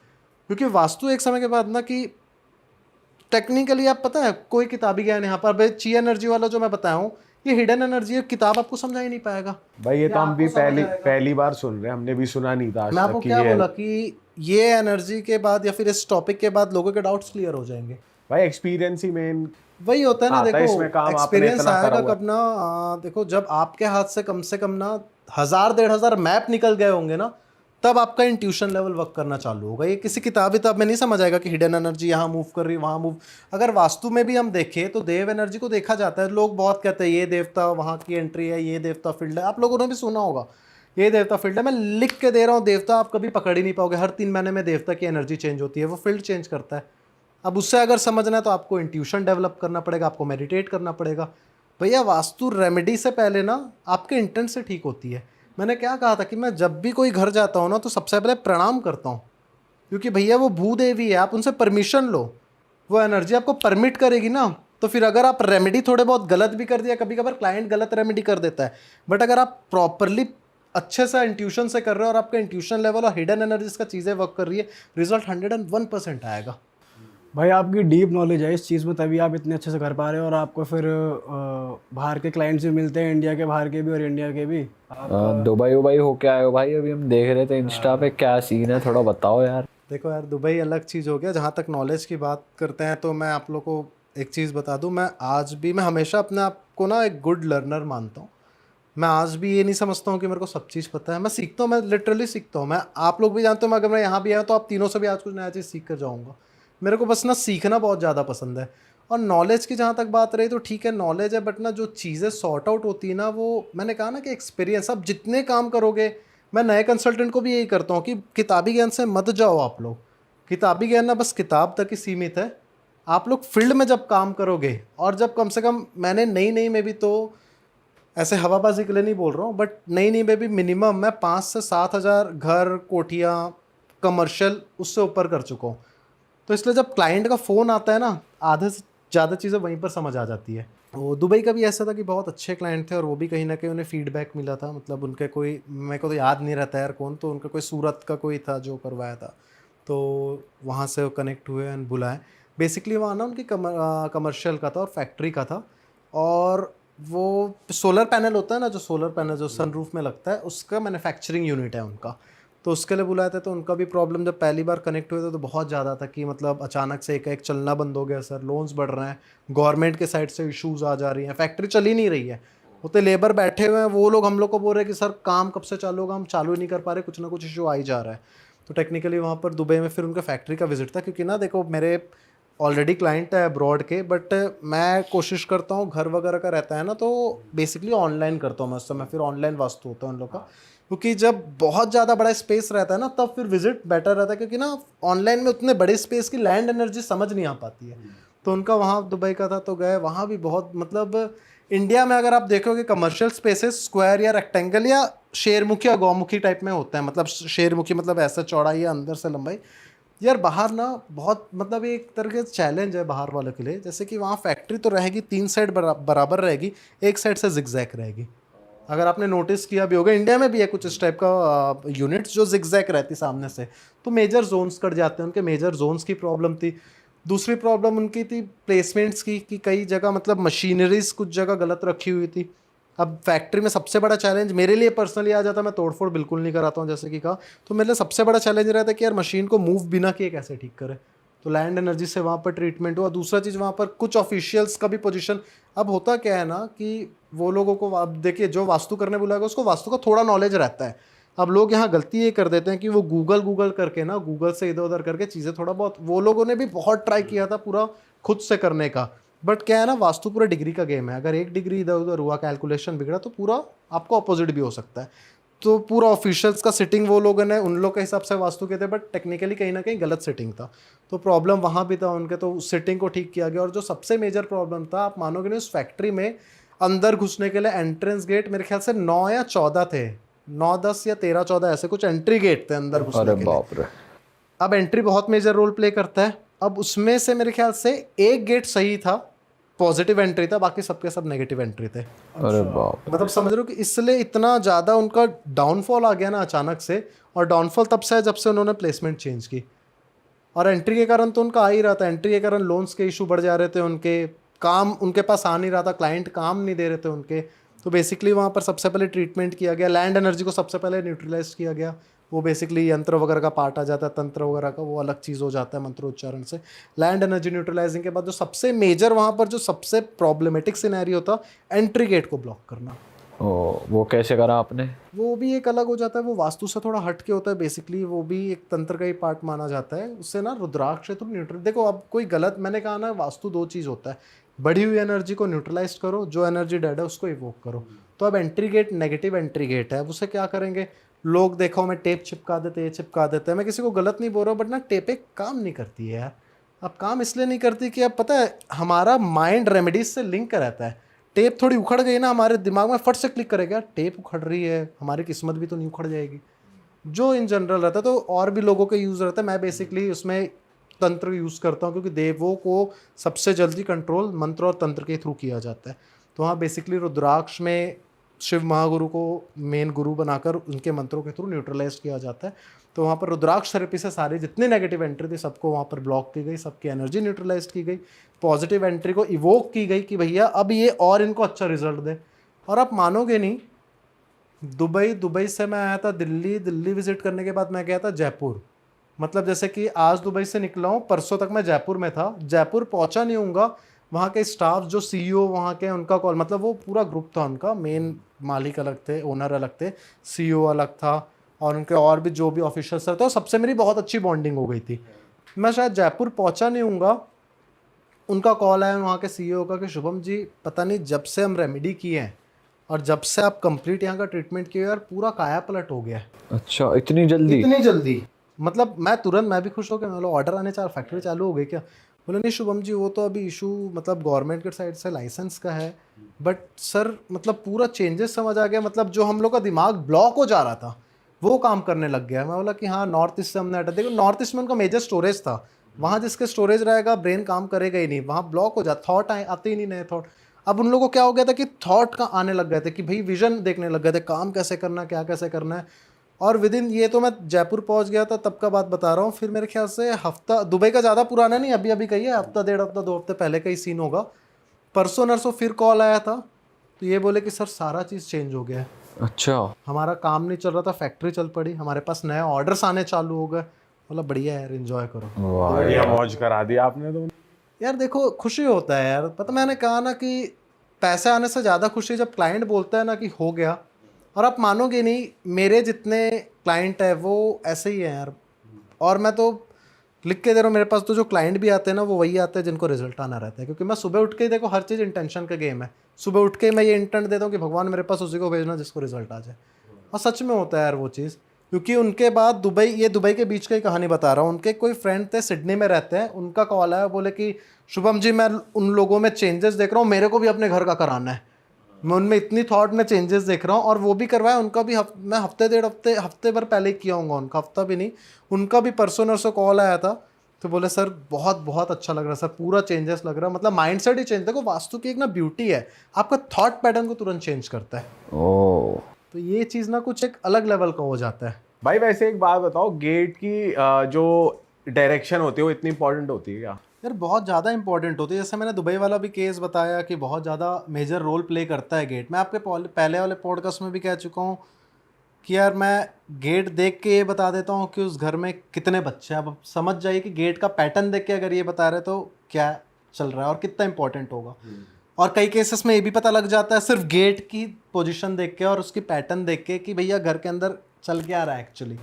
क्योंकि वास्तु एक समय के बाद ना, कि टेक्निकली आप पता है कोई किताबी ज्ञान यहाँ पर भाई ची एनर्जी वाला जो मैं बताया हूँ ये हिडन एनर्जी है, किताब आपको समझा ही नहीं पाएगा। भाई ये तो हम भी आपको समझ आएगा। पहली बार सुन रहे हैं, हमने भी सुना नहीं था आज मैं तक आपको कि क्या ये बोला कि ये एनर्जी के बाद या फिर इस टॉपिक के बाद लोगों के डाउट्स क्लियर हो जाएंगे। भाई एक्सपीरियंस ही मेन वही होता है ना, आता है देखो इसमें काम, आपने एक्सपीरियंस इतना करा आएगा हुआ है। कब ना, देखो जब आपके हाथ से कम ना 1000-1500 मैप निकल गए होंगे ना, तब आपका इंट्यूशन लेवल वर्क करना चालू होगा। ये किसी किताबी किताब में नहीं समझ आएगा कि हिडन एनर्जी यहाँ मूव कर रही है वहाँ मूव। अगर वास्तु में भी हम देखें तो देव एनर्जी को देखा जाता है, लोग बहुत कहते हैं ये देवता वहाँ की एंट्री है, ये देवता फील्ड है, आप लोगों ने भी सुना होगा ये देवता फील्ड है। मैं लिख के दे रहा हूँ देवता, आप कभी पकड़ ही नहीं पाओगे। हर 3 महीने में देवता की एनर्जी चेंज होती है, वो फील्ड चेंज करता है। अब उससे अगर समझना है तो आपको इंट्यूशन डेवलप करना पड़ेगा, आपको मेडिटेट करना पड़ेगा। भैया वास्तु रेमेडी से पहले ना आपके इंटेंट से ठीक होती है। मैंने क्या कहा था कि मैं जब भी कोई घर जाता हूँ ना तो सबसे पहले प्रणाम करता हूँ, क्योंकि भैया वो भूदेवी है, आप उनसे परमिशन लो, वो एनर्जी आपको परमिट करेगी ना। तो फिर अगर आप रेमेडी थोड़े बहुत गलत भी कर दिया, कभी कभार क्लाइंट गलत रेमेडी कर देता है, बट अगर आप प्रॉपरली अच्छे से इंट्यूशन से कर रहे हो और आपका इंट्यूशन लेवल और हिडन एनर्जीज का चीज़ें वर्क कर रही है, रिजल्ट 101% आएगा। भाई आपकी डीप नॉलेज है इस चीज़ में, तभी आप इतने अच्छे से कर पा रहे हो और आपको फिर बाहर के क्लाइंट्स भी मिलते हैं, इंडिया के बाहर के भी और इंडिया के भी। दुबई उबई होके आए हो भाई? अभी हम देख रहे थे इंस्टा पे, क्या सीन है थोड़ा बताओ यार। देखो यार दुबई अलग चीज़ हो गया। जहाँ तक नॉलेज की बात करते हैं तो मैं आप लोग को एक चीज़ बता दूँ, मैं हमेशा अपने आप को ना एक गुड लर्नर मानता हूँ। मैं आज भी ये नहीं समझता हूँ कि मेरे को सब चीज़ पता है। मैं सीखता हूँ, मैं लिटरली सीखता हूँ। मैं आप लोग भी जानते हो, अगर मैं यहाँ भी आया तो आप तीनों से भी आज कुछ नया चीज़ सीख कर जाऊँगा। मेरे को बस ना सीखना बहुत ज़्यादा पसंद है। और नॉलेज की जहाँ तक बात रही तो ठीक है नॉलेज है, बट ना जो चीज़ें सॉर्ट आउट होती है ना, वो मैंने कहा ना कि एक्सपीरियंस। अब जितने काम करोगे, मैं नए कंसल्टेंट को भी यही करता हूँ कि किताबी ज्ञान से मत जाओ आप लोग। किताबी ज्ञान ना बस किताब तक ही सीमित है। आप लोग फील्ड में जब काम करोगे, और जब कम से कम मैंने नई में भी, तो ऐसे हवाबाजी के लिए नहीं बोल रहा हूँ, बट नई में भी मिनिमम मैं 5 से 7 हज़ार घर, कोठियाँ, कमर्शियल उससे ऊपर कर चुका हूँ। तो इसलिए जब क्लाइंट का फ़ोन आता है ना, आधे से ज़्यादा चीज़ें वहीं पर समझ आ जाती है। वो दुबई का भी ऐसा था कि बहुत अच्छे क्लाइंट थे, और वो भी कहीं ना कहीं उन्हें फीडबैक मिला था। मतलब उनके कोई, मेरे को तो याद नहीं रहता यार कौन, तो उनका कोई सूरत का कोई था जो करवाया था, तो वहाँ से वो कनेक्ट हुए एंड बुलाए। बेसिकली वहाँ ना उनकी कमर्शियल का था और फैक्ट्री का था, और वो सोलर पैनल होता है ना, जो सोलर पैनल जो सनरूफ में लगता है, उसका मैन्युफैक्चरिंग यूनिट है उनका। तो उसके लिए बुलाए थे। तो उनका भी प्रॉब्लम जब पहली बार कनेक्ट हुए थे तो बहुत ज़्यादा था कि मतलब अचानक से एक चलना बंद हो गया सर, लोन्स बढ़ रहे हैं, गवर्नमेंट के साइड से इश्यूज आ जा रही हैं, फैक्ट्री चल ही नहीं रही है, उतने लेबर बैठे हुए हैं, वो लोग हम लोग को बोल रहे हैं कि सर काम कब से चालू होगा, हम चालू ही नहीं कर पा रहे, कुछ ना कुछ इशू आ ही जा रहा है। तो टेक्निकली वहाँ पर दुबई में फिर उनका फैक्ट्री का विजिट था, क्योंकि ना देखो मेरे ऑलरेडी क्लाइंट है अब्रॉड के, बट मैं कोशिश करता हूँ, घर वगैरह का रहता है ना तो बेसिकली ऑनलाइन करता हूँ मैं उस समय, फिर ऑनलाइन वास्तु होता है उन लोग का। क्योंकि जब बहुत ज़्यादा बड़ा स्पेस रहता है ना, तब फिर विजिट बेटर रहता है, क्योंकि ना ऑनलाइन में उतने बड़े स्पेस की लैंड एनर्जी समझ नहीं आ पाती है। तो उनका वहाँ दुबई का था, तो गए वहाँ भी बहुत, मतलब इंडिया में अगर आप देखोगे कमर्शियल स्पेसेस स्क्वायर या रेक्टेंगल या शेरमुखी या गौमुखी टाइप में होता है। मतलब शेरमुखी मतलब ऐसा चौड़ाई या अंदर से लंबाई। यार बाहर ना बहुत, मतलब एक तरह के चैलेंज है बाहर वालों के लिए। जैसे कि वहाँ फैक्ट्री तो रहेगी, 3 साइड बराबर रहेगी, एक साइड से जिगजैग रहेगी। अगर आपने नोटिस किया भी होगा, इंडिया में भी है कुछ इस टाइप का यूनिट्स जो जिगजैग रहती सामने से, तो मेजर जोन्स कट जाते हैं। उनके मेजर जोन्स की प्रॉब्लम थी। दूसरी प्रॉब्लम उनकी थी प्लेसमेंट्स की, कि कई जगह मतलब मशीनरीज कुछ जगह गलत रखी हुई थी। अब फैक्ट्री में सबसे बड़ा चैलेंज मेरे लिए पर्सनली आ जाता, मैं तोड़फोड़ बिल्कुल नहीं कराता हूँ जैसे कि कहा, तो मेरे लिए सबसे बड़ा चैलेंज रहता है कि यार मशीन को मूव बिना किए कैसे ठीक करें। तो लैंड एनर्जी से वहाँ पर ट्रीटमेंट हुआ। दूसरा चीज़, वहाँ पर कुछ ऑफिशियल्स का भी पोजीशन, अब होता क्या है ना कि वो लोगों को, अब देखिए जो वास्तु करने बुलाएगा उसको वास्तु का थोड़ा नॉलेज रहता है। अब लोग यहाँ गलती ये कर देते हैं कि वो गूगल करके ना, गूगल से इधर उधर करके चीज़ें थोड़ा बहुत, वो लोगों ने भी बहुत ट्राई किया था पूरा खुद से करने का, बट क्या है ना, वास्तु पूरा डिग्री का गेम है। अगर 1 डिग्री इधर उधर हुआ, कैलकुलेशन बिगड़ा, तो पूरा आपको अपोजिट भी हो सकता है। तो पूरा ऑफिशियल्स का सिटिंग वो लोगों ने उन लोग के हिसाब से वास्तु के थे, बट टेक्निकली कहीं ना कहीं गलत सिटिंग था। तो प्रॉब्लम वहाँ भी था उनके, तो उस सिटिंग को ठीक किया गया। और जो सबसे मेजर प्रॉब्लम था, आप मानोगे नहीं, उस फैक्ट्री में अंदर घुसने के लिए एंट्रेंस गेट मेरे ख्याल से 9 या 14 थे, 9, 10 या 13, 14 ऐसे कुछ एंट्री गेट थे अंदर घुसने के लिए। बाप रे। अब एंट्री बहुत मेजर रोल प्ले करता है। अब उसमें से मेरे ख्याल से एक गेट सही था, पॉजिटिव एंट्री था, बाकी सबके सब नेगेटिव एंट्री थे। अरे बाप। मतलब समझ रहे हो कि इसलिए इतना ज़्यादा उनका डाउनफॉल आ गया ना अचानक से। और डाउनफॉल तब से है जब से उन्होंने प्लेसमेंट चेंज की। और एंट्री के कारण तो उनका आ ही रहा था, एंट्री के कारण लोन्स के इशू बढ़ जा रहे थे, उनके काम उनके पास आ नहीं रहा था, क्लाइंट काम नहीं दे रहे थे उनके। तो बेसिकली वहाँ पर सबसे पहले ट्रीटमेंट किया गया, लैंड एनर्जी को सबसे पहले न्यूट्रलाइज किया गया। वो बेसिकली यंत्र वगैरह का पार्ट आ जाता है, तंत्र वगैरह का वो अलग चीज़ हो जाता है मंत्रोच्चारण से। लैंड एनर्जी न्यूट्रलाइजिंग के बाद जो सबसे मेजर वहाँ पर जो सबसे प्रॉब्लमेटिक सिनेरियो था, एंट्री गेट को ब्लॉक करना। ओ, वो कैसे करा आपने? वो भी एक अलग हो जाता है, वो वास्तु से थोड़ा हट के होता है बेसिकली, वो भी एक तंत्र का ही पार्ट माना जाता है। उससे ना रुद्राक्ष तो न्यूट्रल, देखो अब कोई गलत, मैंने कहा ना वास्तु दो चीज़ होता है, बढ़ी हुई एनर्जी को न्यूट्रलाइज करो, जो एनर्जी डेड है उसको इवोक करो। तो अब entry gate negative entry gate है, अब उसे क्या करेंगे लोग, देखो मैं टेप चिपका देते, ये चिपका देते हैं, मैं किसी को गलत नहीं बोल रहा हूँ, बट ना टेप एक काम नहीं करती है यार। अब काम इसलिए नहीं करती कि अब पता है हमारा माइंड रेमेडीज से लिंक रहता है। टेप थोड़ी उखड़ गई ना, हमारे दिमाग में फट से क्लिक करेगा, टेप उखड़ रही है, हमारी किस्मत भी तो नहीं उखड़ जाएगी, जो इन जनरल रहता है। तो और भी लोगों के यूज़ रहता है, मैं बेसिकली उसमें तंत्र यूज़ करता हूँ, क्योंकि देवों को सबसे जल्दी कंट्रोल मंत्र और तंत्र के थ्रू किया जाता है। तो वहाँ बेसिकली रुद्राक्ष में शिव महागुरु को मेन गुरु बनाकर उनके मंत्रों के थ्रू न्यूट्रलाइज किया जाता है। तो वहाँ पर रुद्राक्ष थेरेपी से सारी जितनी नेगेटिव एंट्री थी सबको वहाँ पर ब्लॉक की गई, सबकी एनर्जी न्यूट्रलाइज की गई, पॉजिटिव एंट्री को इवोक की गई कि भैया अब ये और इनको अच्छा रिजल्ट दे। और आप मानोगे नहीं, दुबई से मैं आया था दिल्ली विजिट करने के बाद मैं गया था जयपुर। मतलब जैसे कि आज दुबई से निकला हूँ, परसों तक मैं जयपुर में था, जयपुर पहुँचा नहीं हूँगा, वहाँ के स्टाफ जो सीईओ वहाँ के, उनका कॉल, मतलब वो पूरा ग्रुप था उनका, मेन मालिक अलग थे, ओनर अलग थे, सीईओ अलग था, और उनके और भी जो भी ऑफिसर्स थे, सबसे मेरी बहुत अच्छी बॉन्डिंग हो गई थी। मैं शायद जयपुर पहुँचा नहीं हूँगा, उनका कॉल आया वहाँ के सीईओ का कि शुभम जी पता नहीं जब से हम रेमेडी किए हैं और जब से आप कंप्लीट यहाँ का ट्रीटमेंट किए यार, पूरा काया पलट हो गया है। अच्छा, इतनी जल्दी? इतनी जल्दी, मतलब मैं भी खुश हो गया, मतलब ऑर्डर आने चार फैक्ट्री चालू हो गई क्या? बोले नहीं शुभम जी वो तो अभी इशू मतलब गवर्नमेंट के साइड से लाइसेंस का है, बट सर मतलब पूरा चेंजेस समझ आ गया, मतलब जो हम लोग का दिमाग ब्लॉक हो जा रहा था वो काम करने लग गया। मैं बोला कि हाँ नॉर्थ ईस्ट से हमने हटा, देखो नॉर्थ ईस्ट में उनका मेजर स्टोरेज था, वहाँ जिसके स्टोरेज रहेगा ब्रेन काम करेगा ही नहीं, वहाँ ब्लॉक हो जाता, थॉट आते ही नहीं नए थॉट। अब उन लोगों को क्या हो गया था कि थॉट का आने लग गए थे कि भाई विजन देखने लग गए थे, काम कैसे करना है, क्या कैसे करना है। और विद इन, ये तो मैं जयपुर पहुंच गया था तब का बात बता रहा हूँ, फिर मेरे ख्याल से हफ्ता, दुबई का ज़्यादा पुराना नहीं, अभी अभी कही है, हफ्ता डेढ़ हफ्ता 2 हफ्ते पहले का ही सीन होगा। परसों नरसों फिर कॉल आया था, तो ये बोले कि सर सारा चीज़ चेंज हो गया है। अच्छा, हमारा काम नहीं चल रहा था, फैक्ट्री चल पड़ी, हमारे पास नए ऑर्डर्स आने चालू हो गए। मतलब बढ़िया यार, एंजॉय करो। बढ़िया मौज करा दी आपने तो। यार देखो खुशी होता है यार, पता मैंने कहा ना कि पैसे आने से ज़्यादा खुशी जब क्लाइंट बोलता है ना कि हो गया। और आप मानोगे नहीं, मेरे जितने क्लाइंट है वो ऐसे ही हैं यार, और मैं तो लिख के दे रहा हूँ, मेरे पास तो जो क्लाइंट भी आते हैं ना वो वही आते हैं जिनको रिजल्ट आना रहता है, क्योंकि मैं सुबह उठ के ही, देखो हर चीज़ इंटेंशन का गेम है, सुबह उठ के मैं ये इंटेंट देता हूँ कि भगवान मेरे पास उसी को भेजना जिसको रिजल्ट आ जाए। और सच में होता है यार वो चीज़, क्योंकि उनके बाद दुबई के बीच की कहानी बता रहा हूँ, उनके कोई फ्रेंड थे सिडनी में रहते हैं, उनका कॉल आया, बोले कि शुभम जी मैं उन लोगों में चेंजेस देख रहा हूँ, मेरे को भी अपने घर का कराना है, मैं उनमें इतनी थॉट में चेंजेस देख रहा हूँ, और वो भी करवाया उनका भी, मैं हफ्ते भर पहले ही किया हूँगा उनका, हफ्ता भी नहीं, उनका भी परसों नरसों कॉल आया था। तो बोले सर बहुत बहुत अच्छा लग रहा है सर, पूरा चेंजेस लग रहा है, मतलब माइंडसेट ही चेंज। देखो वास्तु की एक ना ब्यूटी है, आपका थॉट पैटर्न को तुरंत चेंज करता है। ओ, तो ये चीज़ ना कुछ एक अलग लेवल का हो जाता है। भाई वैसे एक बात बताओ, गेट की जो डायरेक्शन होती है वो इतनी इंपॉर्टेंट होती है क्या? यार बहुत ज़्यादा इंपॉर्टेंट होती है, जैसे मैंने दुबई वाला भी केस बताया कि बहुत ज़्यादा मेजर रोल प्ले करता है गेट। मैं आपके पहले वाले पॉडकास्ट में भी कह चुका हूँ कि यार मैं गेट देख के ये बता देता हूँ कि उस घर में कितने बच्चे हैं। अब समझ जाइए कि गेट का पैटर्न देख के अगर ये बता रहे तो क्या चल रहा है और कितना इंपॉर्टेंट होगा। और कई केसेस में ये भी पता लग जाता है सिर्फ गेट की पोजीशन देख के और उसकी पैटर्न देख के कि भैया घर के अंदर चल क्या रहा है एक्चुअली।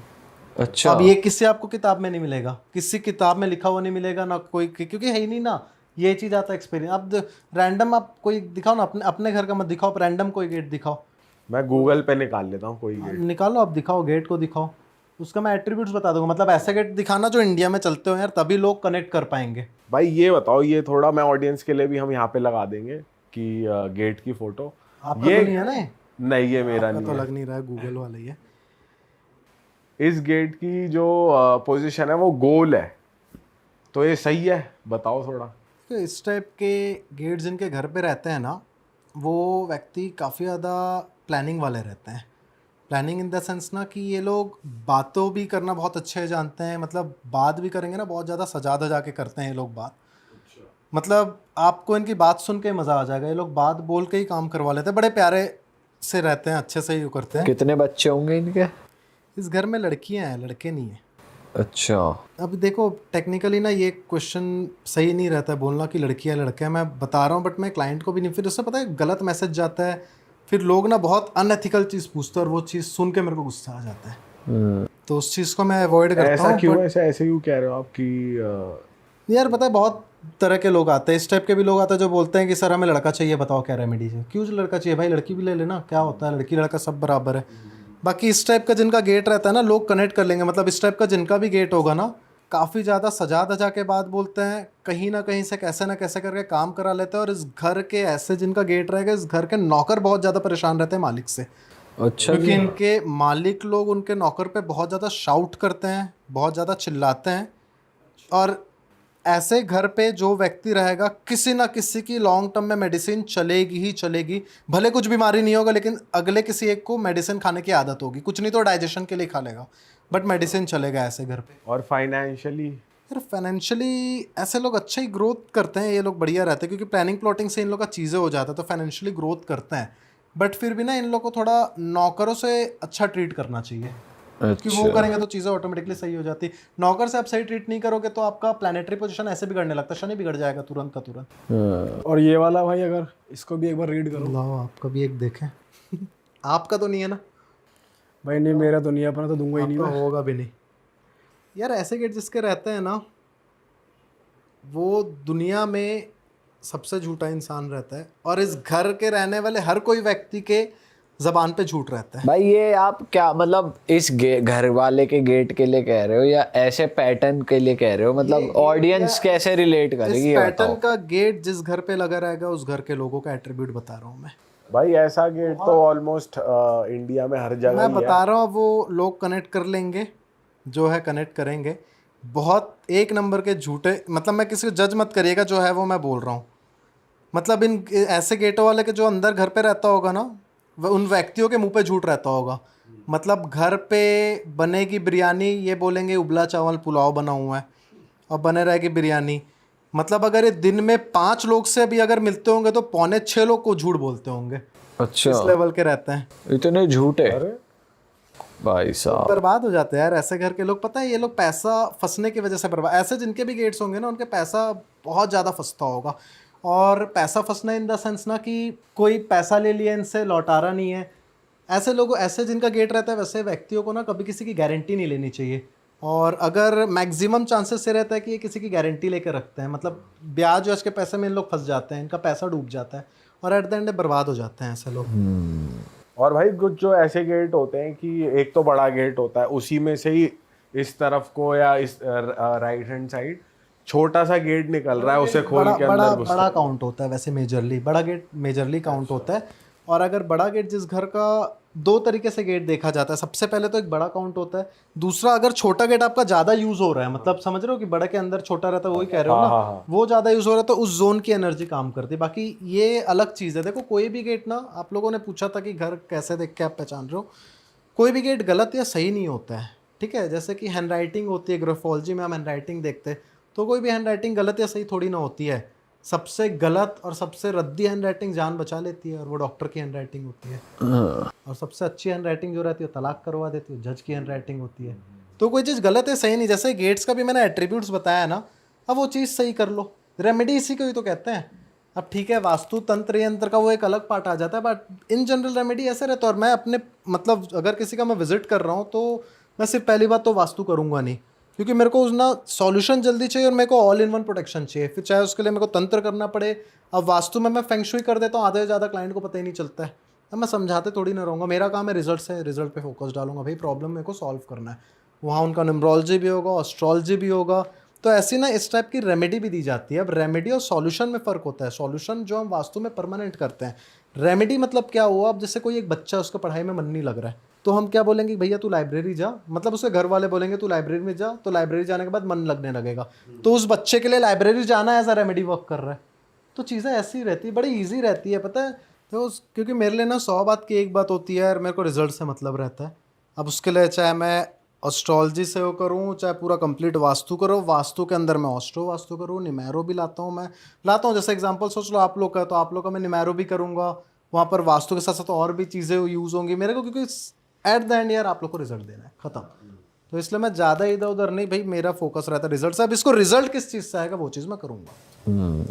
अच्छा, अब ये किसी आपको किताब में नहीं मिलेगा, किसी किताब में लिखा हुआ नहीं मिलेगा ना कोई, क्योंकि है ही नहीं ना ये चीज़ आता एक्सपीरियंस। अब रैंडम आप कोई दिखाओ ना, अपने घर का मत दिखाओ, रैंडम कोई गेट दिखाओ, मैं गूगल पे निकाल लेता हूँ कोई गेट। निकालो आप, दिखाओ गेट को, दिखाओ, उसका मैं एट्रीब्यूट्स बता दूंगा। मतलब ऐसे गेट दिखाना जो इंडिया में चलते हो यार, तभी लोग कनेक्ट कर पाएंगे। भाई ये बताओ, ये थोड़ा मैं ऑडियंस के लिए भी हम यहाँ पे लगा देंगे कि गेट की फोटो। आपका ये तो नहीं है ना? नहीं, ये मेरा आपका नहीं तो है। लग नहीं रहा है, गूगल वाला ही है। इस गेट की जो पोजीशन है वो गोल है, तो ये सही है? बताओ थोड़ा। तो इस टाइप के गेट जिनके घर पे रहते हैं ना, वो व्यक्ति काफ़ी ज़्यादा प्लानिंग वाले रहते हैं। प्लानिंग इन द सेंस ना कि ये लोग बातों भी करना बहुत अच्छे जानते हैं, मतलब बात भी करेंगे ना बहुत ज़्यादा सजा धजा के करते हैं ये लोग बात। मतलब आपको इनकी बात सुन के मज़ा आ जाएगा, ये लोग बात बोल के ही काम करवा लेते हैं, बड़े प्यारे से रहते हैं, अच्छे से ही करते हैं। कितने बच्चे होंगे इनके? इस घर में लड़कियां हैं, लड़के नहीं हैं। अच्छा। अब देखो टेक्निकली ना ये क्वेश्चन सही नहीं रहता है बोलना कि लड़कियां लड़के हैं, मैं बता रहा हूँ, बट मैं क्लाइंट को भी नहीं, फिर उससे पता है गलत मैसेज जाता है, फिर लोग ना बहुत अनएथिकल चीज़ पूछते हैं और वो चीज़ सुन के मेरे को गुस्सा आ जाता है। तो उस चीज़ को मैं अवॉइड करता ऐसा हूँ। क्यों, ऐसे क्यों कह रहे हो आप कि यार पता है बहुत तरह के लोग आते हैं, इस टाइप के भी लोग आते हैं जो बोलते हैं कि सर हमें लड़का चाहिए, बताओ क्या रेमेडी है। क्यों जो लड़का चाहिए भाई, लड़की भी ले लेना, क्या होता है, लड़की लड़का सब बराबर है। बाकी इस टाइप का जिनका गेट रहता है ना लोग कनेक्ट कर लेंगे, मतलब इस टाइप का जिनका भी गेट होगा ना काफ़ी ज़्यादा सजा धजा के बाद बोलते हैं, कहीं ना कहीं से कैसे ना कैसे करके काम करा लेते हैं। और इस घर के ऐसे जिनका गेट रहेगा, इस घर के नौकर बहुत ज़्यादा परेशान रहते हैं मालिक से, अच्छा क्योंकि इनके मालिक लोग उनके नौकर पे बहुत ज़्यादा शाउट करते हैं, बहुत ज़्यादा चिल्लाते हैं। और ऐसे घर पे जो व्यक्ति रहेगा किसी ना किसी की लॉन्ग टर्म में मेडिसिन चलेगी ही चलेगी, भले कुछ बीमारी नहीं होगा लेकिन अगले किसी एक को मेडिसिन खाने की आदत होगी, कुछ नहीं तो डाइजेशन के लिए खा लेगा, बट मेडिसिन चलेगा ऐसे घर पे। और फाइनेंशियली? यार फाइनेंशियली ऐसे लोग अच्छा ही ग्रोथ करते हैं, ये लोग बढ़िया रहते हैं क्योंकि प्लानिंग प्लॉटिंग से इन लोग का चीज़ें हो जाता है, तो फाइनेंशियली ग्रोथ करते हैं। बट फिर भी ना इन लोग को थोड़ा नौकरों से अच्छा ट्रीट करना चाहिए, कि वो करेंगे तो चीज़ें ऑटोमेटिकली सही हो जाती। नौकर से आप सही ट्रीट नहीं करोगे तो आपका प्लानिटरी पोजीशन ऐसे बिगड़ने लगता है, शनि बिगड़ जाएगा तुरंत का तुरंत। और ये वाला भाई अगर इसको भी एक बार रीड करो। लाओ आपका भी एक देखें। आपका तो नहीं है ना भाई? नहीं मेरा तो नहीं है, अपना तो दूंगा ही नहीं आपका मैं। होगा भी नहीं। यार ऐसे गेट जिसके रहते हैं ना वो दुनिया में सबसे झूठा इंसान रहता है, और इस घर के रहने वाले हर कोई व्यक्ति के जबान पे झूठ रहता है। भाई ये आप क्या मतलब इस घर वाले के गेट के लिए कह रहे हो या ऐसे पैटर्न के लिए कह रहे हो? मतलब ऑडियंस कैसे रिलेट करेगी इस ये पैटर्न बताओ। का गेट जिस घर पे लगा रहेगा उस घर के लोगों का एट्रीब्यूट बता रहा हूँ मैं। भाई ऐसा गेट तो ऑलमोस्ट इंडिया में हर जगह मैं ही बता है। रहा हूँ वो लोग कनेक्ट कर लेंगे, जो है कनेक्ट करेंगे। बहुत एक नंबर के झूठे, मतलब मैं किसी को जज मत करिएगा, जो है वो मैं बोल रहा हूँ। मतलब इन ऐसे गेटों वाले के जो अंदर घर पे रहता होगा ना वह उन व्यक्तियों के मुंह पे झूठ रहता होगा। मतलब घर पे बनेगी बिरयानी, ये बोलेंगे उबला चावल पुलाव बना हुआ है, और बने रहेगी बिरयानी। मतलब अगर ये दिन में 5 लोग से भी अगर मिलते होंगे तो 5.25 लोग को झूठ बोलते होंगे। अच्छा इस लेवल के रहते हैं, इतने झूठे अरे भाई साहब। बर्बाद हो जाते हैं यार ऐसे घर के लोग। पता है ये लोग पैसा फंसने की वजह से बर्बाद, ऐसे जिनके भी गेट्स होंगे ना उनके पैसा बहुत ज़्यादा फंसता होगा। और पैसा फंसना इन द सेंस ना कि कोई पैसा ले लिया इनसे लौटा रहा नहीं है। ऐसे लोगों, ऐसे जिनका गेट रहता है वैसे व्यक्तियों को ना कभी किसी की गारंटी नहीं लेनी चाहिए। और अगर मैक्सिमम चांसेस से रहता है कि ये किसी की गारंटी लेकर रखते हैं, मतलब ब्याज व्याज के पैसे में इन लोग फंस जाते हैं, इनका पैसा डूब जाता है और एट द एंड बर्बाद हो जाते हैं ऐसे लोग। और भाई कुछ जो ऐसे गेट होते हैं कि एक तो बड़ा गेट होता है, उसी में से ही इस तरफ को या इस राइट हैंड साइड छोटा सा गेट निकल रहा है, उसे खोल के अंदर घुस। बड़ा काउंट होता है वैसे मेजरली, बड़ा गेट मेजरली काउंट होता है। और अगर बड़ा गेट जिस घर का, 2 तरीके से गेट देखा जाता है। सबसे पहले तो एक बड़ा काउंट होता है, दूसरा अगर छोटा गेट आपका ज़्यादा यूज़ हो रहा है, मतलब समझ रहे हो कि बड़ा के अंदर छोटा रहता है, वही कह रहे हो ना, वो ज़्यादा यूज़ हो रहा है तो उस जोन की एनर्जी काम करती है। बाकी ये अलग चीज़ है। देखो कोई भी गेट ना, आप लोगों ने पूछा था कि घर कैसे देख के आप पहचान रहे हो, कोई भी गेट गलत या सही नहीं होता है, ठीक है। जैसे कि हैंड राइटिंग होती है, ग्राफोलॉजी में हम हैंड राइटिंग देखते हैं, तो कोई भी हैंड राइटिंग गलत या सही थोड़ी ना होती है। सबसे गलत और सबसे रद्दी हैंड राइटिंग जान बचा लेती है, और वो डॉक्टर की हैंड राइटिंग होती है। और सबसे अच्छी हैंड राइटिंग जो रहती है तलाक करवा देती है, जज की हैंड राइटिंग होती है। तो कोई चीज़ गलत है सही नहीं, जैसे गेट्स का भी मैंने एट्रीब्यूट्स बताया ना, अब वो चीज़ सही कर लो। रेमेडी इसी को ही तो कहते हैं। अब ठीक है वास्तु तंत्र यंत्र का वो एक अलग पार्ट आ जाता है, बट इन जनरल रेमेडी ऐसे रहता है। और मैं अपने मतलब अगर किसी का मैं विजिट कर रहा हूँ तो मैं सिर्फ पहली बात तो वास्तु करूँगा नहीं, क्योंकि मेरे को ना सॉल्यूशन जल्दी चाहिए और मेरे को ऑल इन वन प्रोटेक्शन चाहिए। फिर चाहे उसके लिए मेरे को तंत्र करना पड़े। अब वास्तु में मैं फेंग शुई कर देता हूँ, आधे से ज़्यादा क्लाइंट को पता ही नहीं चलता है। अब मैं समझाते थोड़ी ना रहूँगा, मेरा काम है रिजल्ट से, रिजल्ट पे फोकस डालूंगा। भाई प्रॉब्लम मेरे को सॉल्व करना है, वहाँ उनका न्यूमरोलॉजी भी होगा, एस्ट्रोलॉजी भी होगा। तो ऐसी ना इस टाइप की रेमेडी भी दी जाती है। अब रेमेडी और सॉल्यूशन में फ़र्क होता है। सॉल्यूशन जो हम वास्तु में परमानेंट करते हैं, रेमेडी मतलब क्या हुआ, अब जैसे कोई एक बच्चा उसका पढ़ाई में मन नहीं लग रहा है तो हम क्या बोलेंगे, भैया तू लाइब्रेरी जा, मतलब उसके घर वाले बोलेंगे तू लाइब्रेरी में जा, तो लाइब्रेरी जाने के बाद मन लगने लगेगा, तो उस बच्चे के लिए लाइब्रेरी जाना एज अ रेमेडी वर्क कर रहा है। तो चीज़ें ऐसी रहती है, बड़ी ईजी रहती है। पता है तो क्योंकि मेरे लिए ना 100 बात की एक बात होती है यार, मेरे को रिजल्ट से मतलब रहता है। अब उसके लिए चाहे मैं एस्ट्रोलॉजी से वो करूँ, चाहे पूरा कंप्लीट वास्तु करो, वास्तु के अंदर मैं ऑस्ट्रो वास्तु करूँ, निमैरो भी लाता हूँ। मैं लाता हूँ, जैसे एग्जांपल सोच लो आप लोग का, तो आप लोग का मैं निमैरो भी करूँगा, वहाँ पर वास्तु के साथ साथ और भी चीज़ें यूज़ होंगी मेरे को, क्योंकि एट द एंड यार आप लोग को रिजल्ट देना है, ख़त्म। तो इसलिए मैं ज़्यादा इधर उधर नहीं भाई, मेरा फोकस रहता है रिजल्ट से। अब इसको रिजल्ट किस चीज़ से आएगा वो चीज़ मैं करूँगा।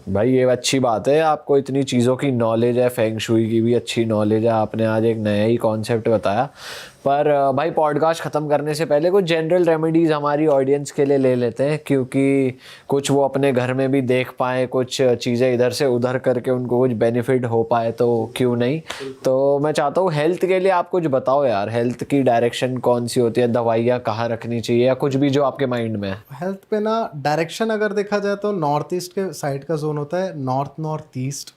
भाई ये अच्छी बात है, आपको इतनी चीज़ों की नॉलेज है, फेंग शुई की भी अच्छी नॉलेज है, आपने आज एक नया ही कॉन्सेप्ट बताया। पर भाई पॉडकास्ट ख़त्म करने से पहले कुछ जनरल रेमेडीज़ हमारी ऑडियंस के लिए ले लेते हैं, क्योंकि कुछ वो अपने घर में भी देख पाएँ, कुछ चीज़ें इधर से उधर करके उनको कुछ बेनिफिट हो पाए, तो क्यों नहीं। तो मैं चाहता हूँ हेल्थ के लिए आप कुछ बताओ यार, हेल्थ की डायरेक्शन कौन सी होती है, दवाइयाँ कहाँ रखनी चाहिए, या कुछ भी जो आपके माइंड में है। हेल्थ पे ना डायरेक्शन अगर देखा जाए तो नॉर्थ ईस्ट के साइड का जोन होता है, नॉर्थ नॉर्थ ईस्ट।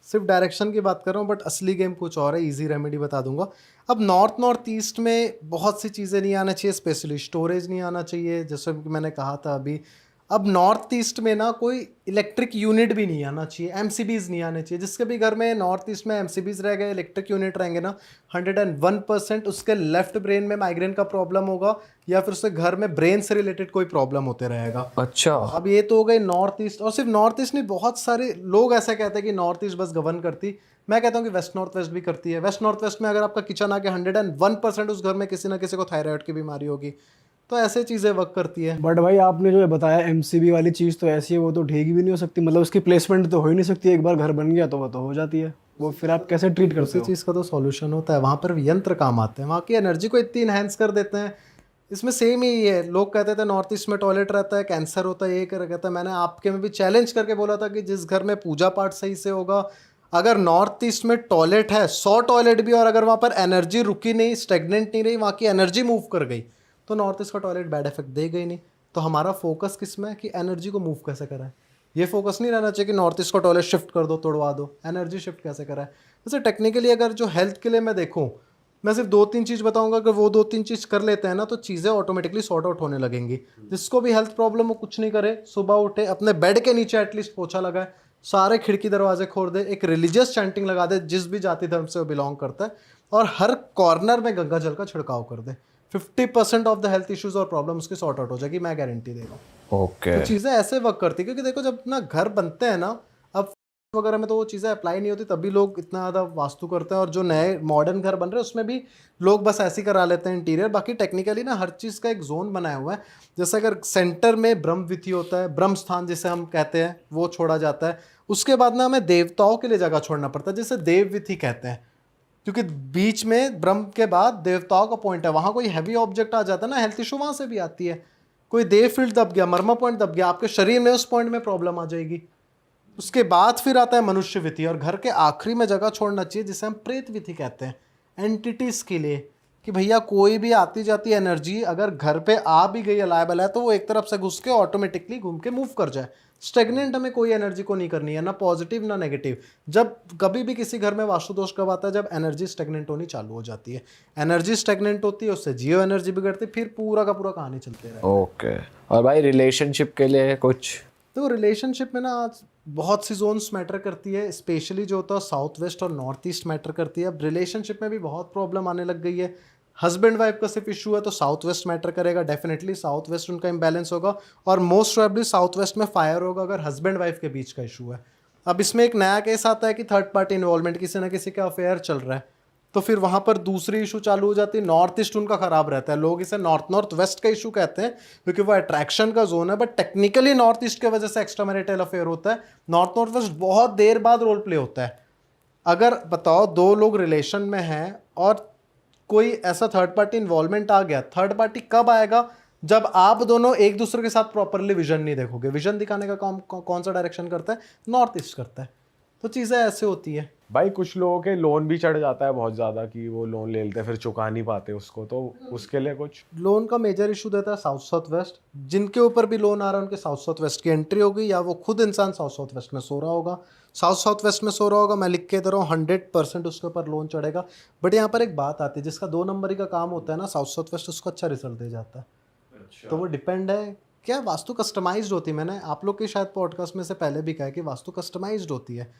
सिर्फ डायरेक्शन की बात कर रहा हूँ, बट असली गेम कुछ और है। इजी रेमेडी बता दूंगा। अब नॉर्थ नॉर्थ ईस्ट में बहुत सी चीज़ें नहीं आना चाहिए, स्पेशली स्टोरेज नहीं आना चाहिए, जैसे कि मैंने कहा था अभी। अब नॉर्थ ईस्ट में ना कोई इलेक्ट्रिक यूनिट भी नहीं आना चाहिए, एमसीबीज नहीं आने चाहिए। जिसके भी घर में नॉर्थ ईस्ट में एमसीबीज रह गए, इलेक्ट्रिक यूनिट रहेंगे ना, 101% उसके लेफ्ट ब्रेन में माइग्रेन का प्रॉब्लम होगा, या फिर उसके घर में ब्रेन से रिलेटेड कोई प्रॉब्लम होते रहेगा। अच्छा। अब ये तो हो गई नॉर्थ ईस्ट, और सिर्फ नॉर्थ ईस्ट नहीं, बहुत सारे लोग ऐसा कहते हैं कि नॉर्थ ईस्ट बस गवर्न करती। मैं कहता हूँ कि वेस्ट नॉर्थ वेस्ट भी करती है। वेस्ट नॉर्थ वेस्ट में अगर आपका किचन आके 101% उस घर में किसी ना किसी को थायराइड की बीमारी होगी, तो ऐसे चीज़ें वर्क करती है। बट भाई आपने जो ये बताया एमसीबी वाली चीज़ तो ऐसी है, वो तो ठीक भी नहीं हो सकती, मतलब उसकी प्लेसमेंट तो हो ही नहीं सकती। एक बार घर बन गया तो वो तो हो जाती है, वो फिर आप कैसे ट्रीट करते उसी हो? चीज़ का तो सॉल्यूशन होता है, वहाँ पर यंत्र काम आते हैं, वहाँ की एनर्जी को इतनी इनहेंस कर देते हैं। इसमें सेम ही है, लोग कहते थे नॉर्थ ईस्ट में टॉयलेट रहता है, कैंसर होता है, ये कर कहता है। मैंने आपके में भी चैलेंज करके बोला था कि जिस घर में पूजा पाठ सही से होगा, अगर नॉर्थ ईस्ट में टॉयलेट है, 100 टॉयलेट भी, और अगर वहाँ पर एनर्जी रुकी नहीं, स्टेगनेंट नहीं रही, वहाँ की एनर्जी मूव कर गई, तो नॉर्थ ईस्ट का टॉयलेट बैड इफेक्ट देगा ही नहीं। तो हमारा फोकस किस में है कि एनर्जी को मूव कैसे कराए। ये फोकस नहीं रहना चाहिए कि नॉर्थ ईस्ट का टॉयलेट शिफ्ट कर दो, तोड़वा दो, एनर्जी शिफ्ट कैसे कराए। वैसे टेक्निकली अगर जो हेल्थ के लिए मैं देखूँ, मैं सिर्फ 2-3 चीज़ बताऊंगा, अगर वो 2-3 चीज़ कर लेते हैं ना, तो चीज़ें ऑटोमेटिकली सॉर्ट आउट होने लगेंगी। जिसको भी हेल्थ प्रॉब्लम हो, कुछ नहीं करे, सुबह उठे, अपने बेड के नीचे एटलीस्ट पोछा लगाए, सारे खिड़की दरवाजे खोल दे, एक रिलीजियस चैंटिंग लगा दे जिस भी जाति धर्म से वो बिलोंग करता है, और हर कॉर्नर में गंगा जल का छिड़काव कर दे। 50% ऑफ द हेल्थ इश्यूज और प्रॉब्लम उसकी सॉर्ट आउट हो जाएगी, मैं गारंटी दे रहा हूँ। ओके। तो चीज़ें ऐसे वर्क करती है, क्योंकि देखो जब ना घर बनते हैं ना, अब वगैरह में तो वो चीज़ें अप्लाई नहीं होती, तभी लोग इतना ज़्यादा वास्तु करते हैं। और जो नए मॉडर्न घर बन रहे हैं उसमें भी लोग बस ऐसे ही करा लेते हैं इंटीरियर। बाकी टेक्निकली ना हर चीज़ का एक जोन बनाया हुआ है। जैसे अगर सेंटर में ब्रह्म विथि होता है, ब्रह्म स्थान जिसे हम कहते हैं, वो छोड़ा जाता है। उसके बाद ना हमें देवताओं के लिए जगह छोड़ना पड़ता है, जिसे देव विथि कहते हैं, क्योंकि बीच में ब्रह्म के बाद देवताओं का पॉइंट है। वहाँ कोई हैवी ऑब्जेक्ट आ जाता है ना, हेल्थ इशू वहाँ से भी आती है। कोई देव फील्ड दब गया, मर्मा पॉइंट दब गया, आपके शरीर में उस पॉइंट में प्रॉब्लम आ जाएगी। उसके बाद फिर आता है मनुष्य विधि, और घर के आखिरी में जगह छोड़ना चाहिए जिसे हम प्रेत विधि कहते हैं, एंटिटीज के लिए। कि भैया कोई भी आती जाती एनर्जी अगर घर पे आ भी गई अलाइबल है, तो वो एक तरफ से घुस के ऑटोमेटिकली घूम के मूव कर जाए। स्टेगनेंट हमें कोई एनर्जी को नहीं करनी है, ना पॉजिटिव ना नेगेटिव। जब कभी भी किसी घर में वास्तु दोष कब आता है, जब एनर्जी स्टेगनेंट होनी चालू हो जाती है। एनर्जी स्टेगनेंट होती है, उससे जियो एनर्जी बिगड़ती, फिर पूरा का पूरा कहानी चलते रहता है। ओके। और भाई रिलेशनशिप के लिए कुछ? तो रिलेशनशिप में ना आज बहुत सी जोन्स मैटर करती है, स्पेशली जो होता है साउथ वेस्ट और नॉर्थ ईस्ट मैटर करती है। अब रिलेशनशिप में भी बहुत प्रॉब्लम आने लग गई है। हस्बैंड वाइफ का सिर्फ इशू है तो साउथ वेस्ट मैटर करेगा, डेफिनेटली साउथ वेस्ट उनका इम्बैलेंस होगा, और मोस्ट प्रोबेबली साउथ वेस्ट में फायर होगा अगर हस्बैंड वाइफ के बीच का इशू है। अब इसमें एक नया केस आता है कि थर्ड पार्टी इन्वॉल्वमेंट, किसी ना किसी का अफेयर चल रहा है, तो फिर वहाँ पर दूसरी इशू चालू हो जाती है। नॉर्थ ईस्ट उनका खराब रहता है, लोग इसे नॉर्थ नॉर्थ वेस्ट का इशू कहते हैं क्योंकि वो अट्रैक्शन का जोन है, बट टेक्निकली नॉर्थ ईस्ट की वजह से एक्स्ट्रा मैरिटल अफेयर होता है। नॉर्थ नॉर्थ वेस्ट बहुत देर बाद रोल प्ले होता है। अगर बताओ दो लोग रिलेशन में हैं और कोई ऐसा थर्ड पार्टी इन्वॉल्वमेंट आ गया, थर्ड पार्टी कब आएगा, जब आप दोनों एक दूसरे के साथ प्रॉपरली विजन नहीं देखोगे। विजन दिखाने का काम कौन सा डायरेक्शन करता है, नॉर्थ ईस्ट करता है। तो चीज़ें ऐसे होती है भाई। कुछ लोगों के लोन भी चढ़ जाता है बहुत ज़्यादा, कि वो लोन ले लेते हैं फिर चुका नहीं पाते उसको, तो उसके लिए कुछ? लोन का मेजर इशू देता है साउथ साउथ वेस्ट। जिनके ऊपर भी लोन आ रहा है उनके साउथ साउथ वेस्ट की एंट्री होगी, या वो खुद इंसान साउथ साउथ वेस्ट में सो रहा होगा। साउथ साउथ वेस्ट में सो रहा होगा, मैं लिख के दे रहा हूँ, 100% उसके ऊपर लोन चढ़ेगा। बट यहाँ पर एक बात आती है, जिसका 2 नंबर का काम होता है ना साउथ साउथ वेस्ट, उसको अच्छा रिजल्ट दे जाता है। तो वो डिपेंड है क्या, वास्तु कस्टमाइज्ड होती है। मैंने आप लोग के शायद पॉडकास्ट में से पहले भी कहा है कि वास्तु कस्टमाइज्ड होती है।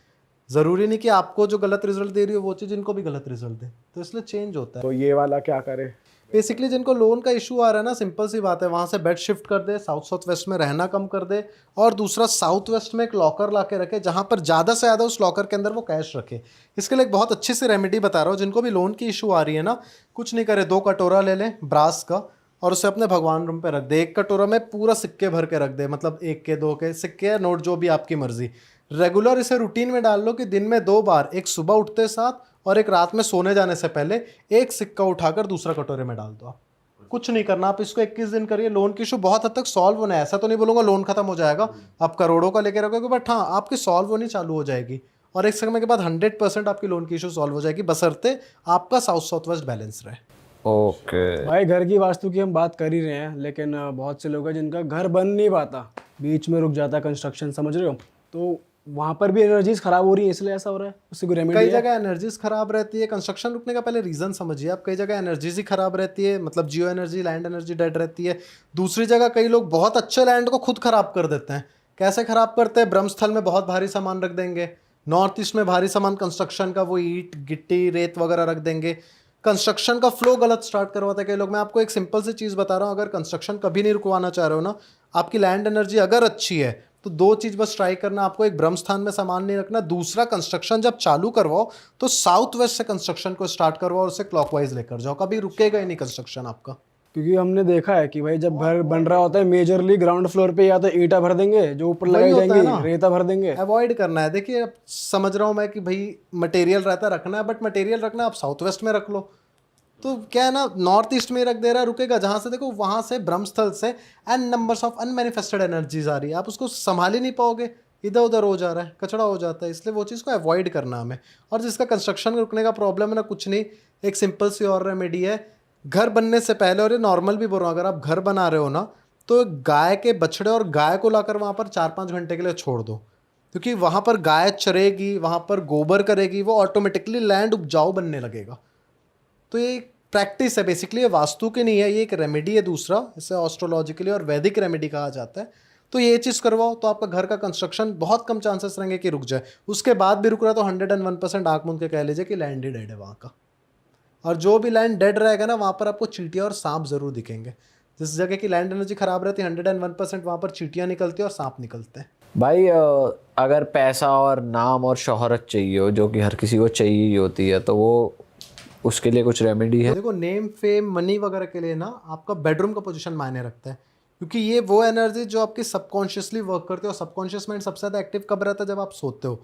ज़रूरी नहीं कि आपको जो गलत रिजल्ट दे रही हो वो चीज़ इनको भी गलत रिजल्ट दे, तो इसलिए चेंज होता है। तो ये वाला क्या करे? बेसिकली जिनको लोन का इशू आ रहा है ना, सिंपल सी बात है, वहाँ से बेड शिफ्ट कर दे, साउथ साउथ वेस्ट में रहना कम कर दे, और दूसरा साउथ वेस्ट में एक लॉकर ला के रखे जहाँ पर ज़्यादा से ज़्यादा उस लॉकर के अंदर वो कैश रखे। इसके लिए एक बहुत अच्छी सी रेमेडी बता रहा हूँ, जिनको भी लोन की इशू आ रही है ना, कुछ नहीं करे, 2 कटोरा ले लें ब्रास का और उसे अपने भगवान रूम पे रख दे। एक कटोरा में पूरा सिक्के भर के रख दे, मतलब 1 के 2 के सिक्के, नोट, जो भी आपकी मर्जी। रेगुलर इसे रूटीन में डाल लो कि दिन में 2 बार, एक सुबह उठते साथ और एक रात में सोने जाने से पहले, एक सिक्का उठाकर दूसरा कटोरे में डाल दो। आप कुछ नहीं करना, आप इसको 21 दिन करिए, लोन की इशू बहुत हद तक सॉल्व होना है। ऐसा तो नहीं बोलूँगा लोन खत्म हो जाएगा, आप करोड़ों का लेके रखोगे, बट हाँ आपकी सॉल्व होनी चालू हो जाएगी और एक समय के बाद 100% आपकी लोन की इशू सॉल्व हो जाएगी, बशर्ते आपका साउथ साउथ वेस्ट बैलेंस रहे। ओके भाई घर की वास्तु की हम बात कर ही रहे हैं, लेकिन बहुत से लोग हैं जिनका घर बन नहीं पाता, बीच में रुक जाता है कंस्ट्रक्शन, समझ रहे हो? तो वहाँ पर भी एनर्जीज खराब हो रही है, इसलिए ऐसा हो रहा है। उससे कोई रेमेडी कई है? जगह एनर्जीज खराब रहती है, कंस्ट्रक्शन रुकने का पहले रीजन समझिए आप। कई जगह एनर्जीज ही खराब रहती है, मतलब जियो एनर्जी, लैंड एनर्जी डेड रहती है। दूसरी जगह कई लोग बहुत अच्छे लैंड को खुद खराब कर देते हैं। कैसे खराब करते हैं? ब्रह्मस्थल में बहुत भारी सामान रख देंगे, नॉर्थ ईस्ट में भारी सामान कंस्ट्रक्शन का, वो ईंट गिट्टी रेत वगैरह रख देंगे, कंस्ट्रक्शन का फ्लो गलत स्टार्ट करवाते हैं कई लोग। मैं आपको एक सिंपल सी चीज़ बता रहा हूँ, अगर कंस्ट्रक्शन कभी नहीं रुकवाना चाह रहे हो ना, आपकी लैंड एनर्जी अगर अच्छी है, तो 2 चीज़ बस ट्राई करना, आपको एक ब्रह्म स्थान में सामान नहीं रखना, दूसरा कंस्ट्रक्शन जब चालू करवाओ तो साउथ वेस्ट से कंस्ट्रक्शन को स्टार्ट करवाओ और उसे क्लॉकवाइज लेकर जाओ, कभी रुकेगा ही नहीं कंस्ट्रक्शन आपका। क्योंकि हमने देखा है कि भाई जब घर बन रहा होता है मेजरली ग्राउंड फ्लोर पे या तो ईंटा भर देंगे, जो ऊपर लगाई होता है जाएंगी ना। रेता भर देंगे। अवॉइड करना है। देखिए अब समझ रहा हूँ मैं कि भाई मटेरियल रहता है रखना है, बट मटेरियल रखना आप साउथ वेस्ट में रख लो, तो क्या है ना, नॉर्थ ईस्ट में रख दे रहा है, रुकेगा जहाँ से देखो वहाँ से ब्रह्मस्थल से and numbers of unmanifested energies आ रही है, आप उसको संभाल ही नहीं पाओगे, इधर उधर हो जा रहा है, कचड़ा हो जाता है, इसलिए वो चीज़ को अवॉइड करना हमें। और जिसका कंस्ट्रक्शन रुकने का प्रॉब्लम है ना, कुछ नहीं, एक सिंपल सी और रेमेडी है। घर बनने से पहले, और ये नॉर्मल भी बोल रहा हूँ, अगर आप घर बना रहे हो ना, तो गाय के बछड़े और गाय को लाकर वहाँ पर 4-5 घंटे के लिए छोड़ दो, क्योंकि वहाँ पर गाय चरेगी, वहाँ पर गोबर करेगी, वो ऑटोमेटिकली लैंड उपजाऊ बनने लगेगा। तो ये प्रैक्टिस है बेसिकली, ये वास्तु की नहीं है, ये एक रेमेडी है दूसरा, इसे एस्ट्रोलॉजिकली और वैदिक रेमेडी कहा जाता है। तो ये चीज़ करवाओ तो आपका घर का कंस्ट्रक्शन बहुत कम चांसेस रहेंगे कि रुक जाए। उसके बाद भी रुक रहा तो 101% आँख मूंद के कह लीजिए कि लैंड ही डेड है वहाँ का। और जो भी लैंड डेड रहेगा ना, वहाँ पर आपको चींटियाँ और सांप जरूर दिखेंगे। जिस जगह की लैंड एनर्जी खराब रहती है 101% वहाँ पर चींटियाँ निकलती है और सांप निकलते हैं। भाई अगर पैसा और नाम और शोहरत चाहिए हो, जो कि हर किसी को चाहिए ही होती है, तो वो उसके लिए कुछ रेमेडी है? देखो नेम फेम मनी वगैरह के लिए ना आपका बेडरूम का पोजीशन मायने रखता है, क्योंकि ये वो एनर्जी जो आपकी सबकॉन्शियसली वर्क करते हो। सबकॉन्शियस माइंड सबसे ज़्यादा एक्टिव कब रहता है? जब आप सोते हो।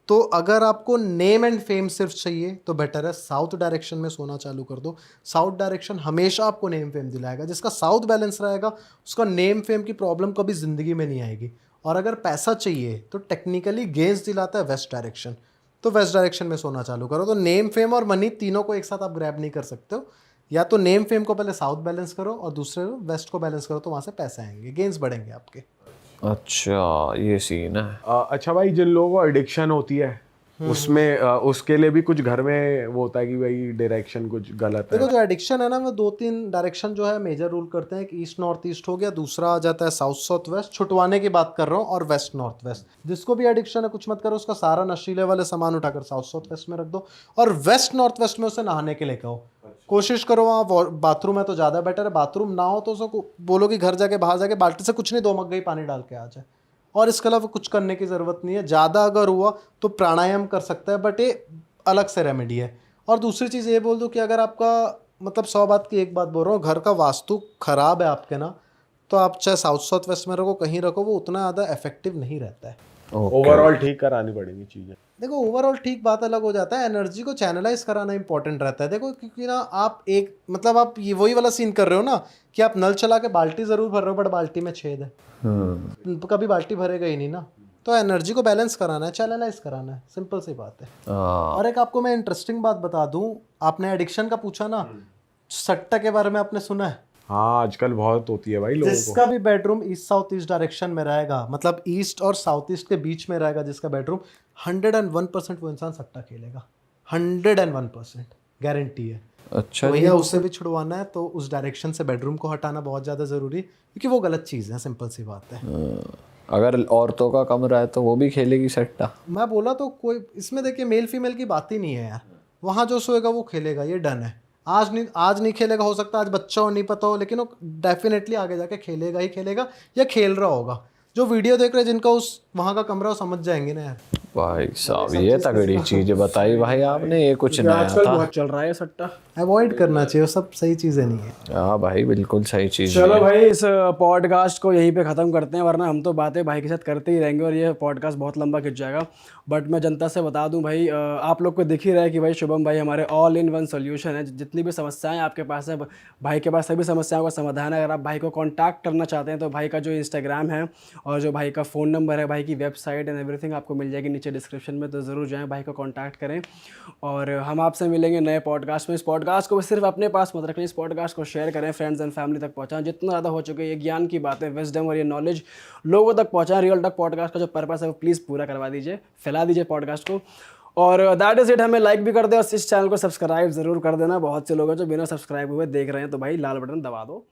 तो अगर आपको नेम एंड फेम सिर्फ चाहिए तो बेटर है साउथ डायरेक्शन में सोना चालू कर दो। साउथ डायरेक्शन हमेशा आपको नेम फेम दिलाएगा। जिसका साउथ बैलेंस रहेगा उसका नेम फेम की प्रॉब्लम कभी ज़िंदगी में नहीं आएगी। और अगर पैसा चाहिए तो टेक्निकली गेंस दिलाता है वेस्ट डायरेक्शन, तो वेस्ट डायरेक्शन में सोना चालू करो। तो नेम फेम और मनी तीनों को एक साथ आप ग्रैब नहीं कर सकते हो। या तो नेम फेम को पहले साउथ बैलेंस करो और दूसरे वेस्ट को बैलेंस करो, तो वहाँ से पैसे आएंगे, गेंस बढ़ेंगे आपके। अच्छा ये सीन है। अच्छा भाई, जिन लोगों को एडिक्शन होती है उसमें उसके लिए भी कुछ घर में वो होता है कि भाई डायरेक्शन कुछ गलत है? देखो जो एडिक्शन है ना, वो 2-3 डायरेक्शन जो है मेजर रूल करते हैं। एक ईस्ट नॉर्थ ईस्ट हो गया, दूसरा आ जाता है साउथ साउथ वेस्ट, छुटवाने की बात कर रहा हूँ, और वेस्ट नॉर्थ वेस्ट। जिसको भी एडिक्शन है कुछ मत करो, उसका सारा नशीले वाले सामान उठाकर साउथ साउथ वेस्ट में रख दो और वेस्ट नॉर्थ वेस्ट में उसे नहाने के लिए कहो। कोशिश करो वहाँ बाथरूम है तो ज़्यादा बेटर है, बाथरूम ना हो तो उसको बोलो कि घर जाके बाहर जाके बाल्टी से कुछ नहीं 2 मग्गे ही पानी डाल के आ जाए। और इसके अलावा कुछ करने की ज़रूरत नहीं है। ज़्यादा अगर हुआ तो प्राणायाम कर सकता है, बट ये अलग से रेमेडी है। और दूसरी चीज़ ये बोल दूँ कि अगर आपका मतलब 100 बात की एक बात बोल रहा हूँ, घर का वास्तु खराब है आपके ना, तो आप चाहे साउथ साउथ वेस्ट में रखो, कहीं रखो, वो उतना ज़्यादा इफेक्टिव नहीं रहता है। ओवरऑल ठीक करानी पड़ेगी चीज़ें। देखो ओवरऑल ठीक बात अलग हो जाता है, एनर्जी को चैनलाइज कराना इंपॉर्टेंट रहता है। देखो क्योंकि ना आप एक मतलब आप ये वही वाला सीन कर रहे हो ना कि आप नल चला के बाल्टी ज़रूर भर रहे हो, बट बाल्टी में छेद है, कभी बाल्टी भरेगा ही नहीं ना। तो एनर्जी को बैलेंस कराना है, चैनलाइज कराना है, सिंपल सी बात है। और एक आपको मैं इंटरेस्टिंग बात बता दूं, आपने एडिक्शन का पूछा ना, सट्टा के बारे में आपने सुना है? हाँ आजकल बहुत होती है भाई लोगों को। जिसका भी bedroom east south east direction में रहेगा, मतलब ईस्ट और साउथ ईस्ट के बीच में रहेगा जिसका बेडरूम, 101% वो इंसान सट्टा खेलेगा। 101% गारंटी है। अच्छा तो भैया उससे भी छुड़वाना है तो उस डायरेक्शन से बेडरूम को हटाना बहुत ज़्यादा ज़रूरी है, क्योंकि वो गलत चीज़ है, सिंपल सी बात है। अगर औरतों का कमरा है तो वो भी खेलेगी सट्टा। मैं बोला तो कोई इसमें देखिए मेल फीमेल की बात ही नहीं है यार, वहाँ जो सोएगा वो खेलेगा, ये डन है। आज नहीं खेलेगा, हो सकता है आज बच्चा हो नहीं पता हो, लेकिन वो डेफिनेटली आगे जाके खेलेगा ही खेलेगा या खेल रहा होगा। जो वीडियो देख रहे हैं जिनका उस वहाँ का कमरा, वो समझ जाएंगे ना यार। भाई साहब ये तगड़ी चीज बताई भाई आपने, ये कुछ नया आजकल था। बहुत चल रहा है सट्टा। अवॉइड करना चाहिए, वो सब सही चीज़ें नहीं है। हाँ भाई बिल्कुल सही चीज चलो है। भाई इस पॉडकास्ट को यहीं पे ख़त्म करते हैं, वरना हम तो बातें भाई के साथ करते ही रहेंगे और ये पॉडकास्ट बहुत लंबा खिंच जाएगा। बट मैं जनता से बता दूं भाई, आप लोग को दिख ही रहा है कि भाई शुभम भाई हमारे ऑल इन वन सोल्यूशन है। जितनी भी समस्याएं आपके पास है, भाई के पास सभी समस्याओं का समाधान है। अगर आप भाई को कॉन्टैक्ट करना चाहते हैं तो भाई का जो इंस्टाग्राम है और जो भाई का फ़ोन नंबर है, भाई की वेबसाइट एंड एवरीथिंग आपको मिल जाएगी नीचे डिस्क्रिप्शन में, तो ज़रूर जाएँ भाई को कॉन्टैक्ट करें। और हम आपसे मिलेंगे नए पॉडकास्ट में। इस पॉडकास्ट को सिर्फ अपने पास मत रखें, इस पॉडकास्ट को शेयर करें, फ्रेंड्स एंड फैमिली तक पहुँचाएं। जितना ज़्यादा हो चुके ये ज्ञान की बातें, विजडम और ये नॉलेज लोगों तक पहुँचाएं। रियल टॉक पॉडकास्ट का जो पर्पस है वो प्लीज़ पूरा करवा दीजिए, फैला दीजिए पॉडकास्ट को। और दैट इज़ इट। हमें लाइक भी कर दे और इस चैनल को सब्सक्राइब ज़रूर कर देना। बहुत से लोग हैं जो बिना सब्सक्राइब हुए देख रहे हैं, तो भाई लाल बटन दबा दो।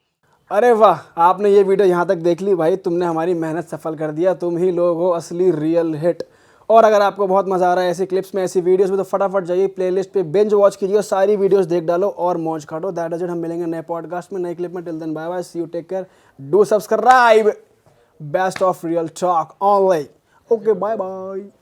अरे वाह, आपने ये वीडियो यहाँ तक देख ली भाई, तुमने हमारी मेहनत सफल कर दिया। तुम ही लोग हो असली रियल हिट। और अगर आपको बहुत मज़ा आ रहा है ऐसी क्लिप्स में, ऐसी वीडियोस में, तो फटाफट जाइए प्लेलिस्ट पे बिंज वॉच कीजिए और सारी वीडियोस देख डालो और मौज काटो। That is it. हम मिलेंगे नए पॉडकास्ट में, नए क्लिप में। Till then bye bye, see you, take care, do subscribe. Best of real talk online. Okay bye bye.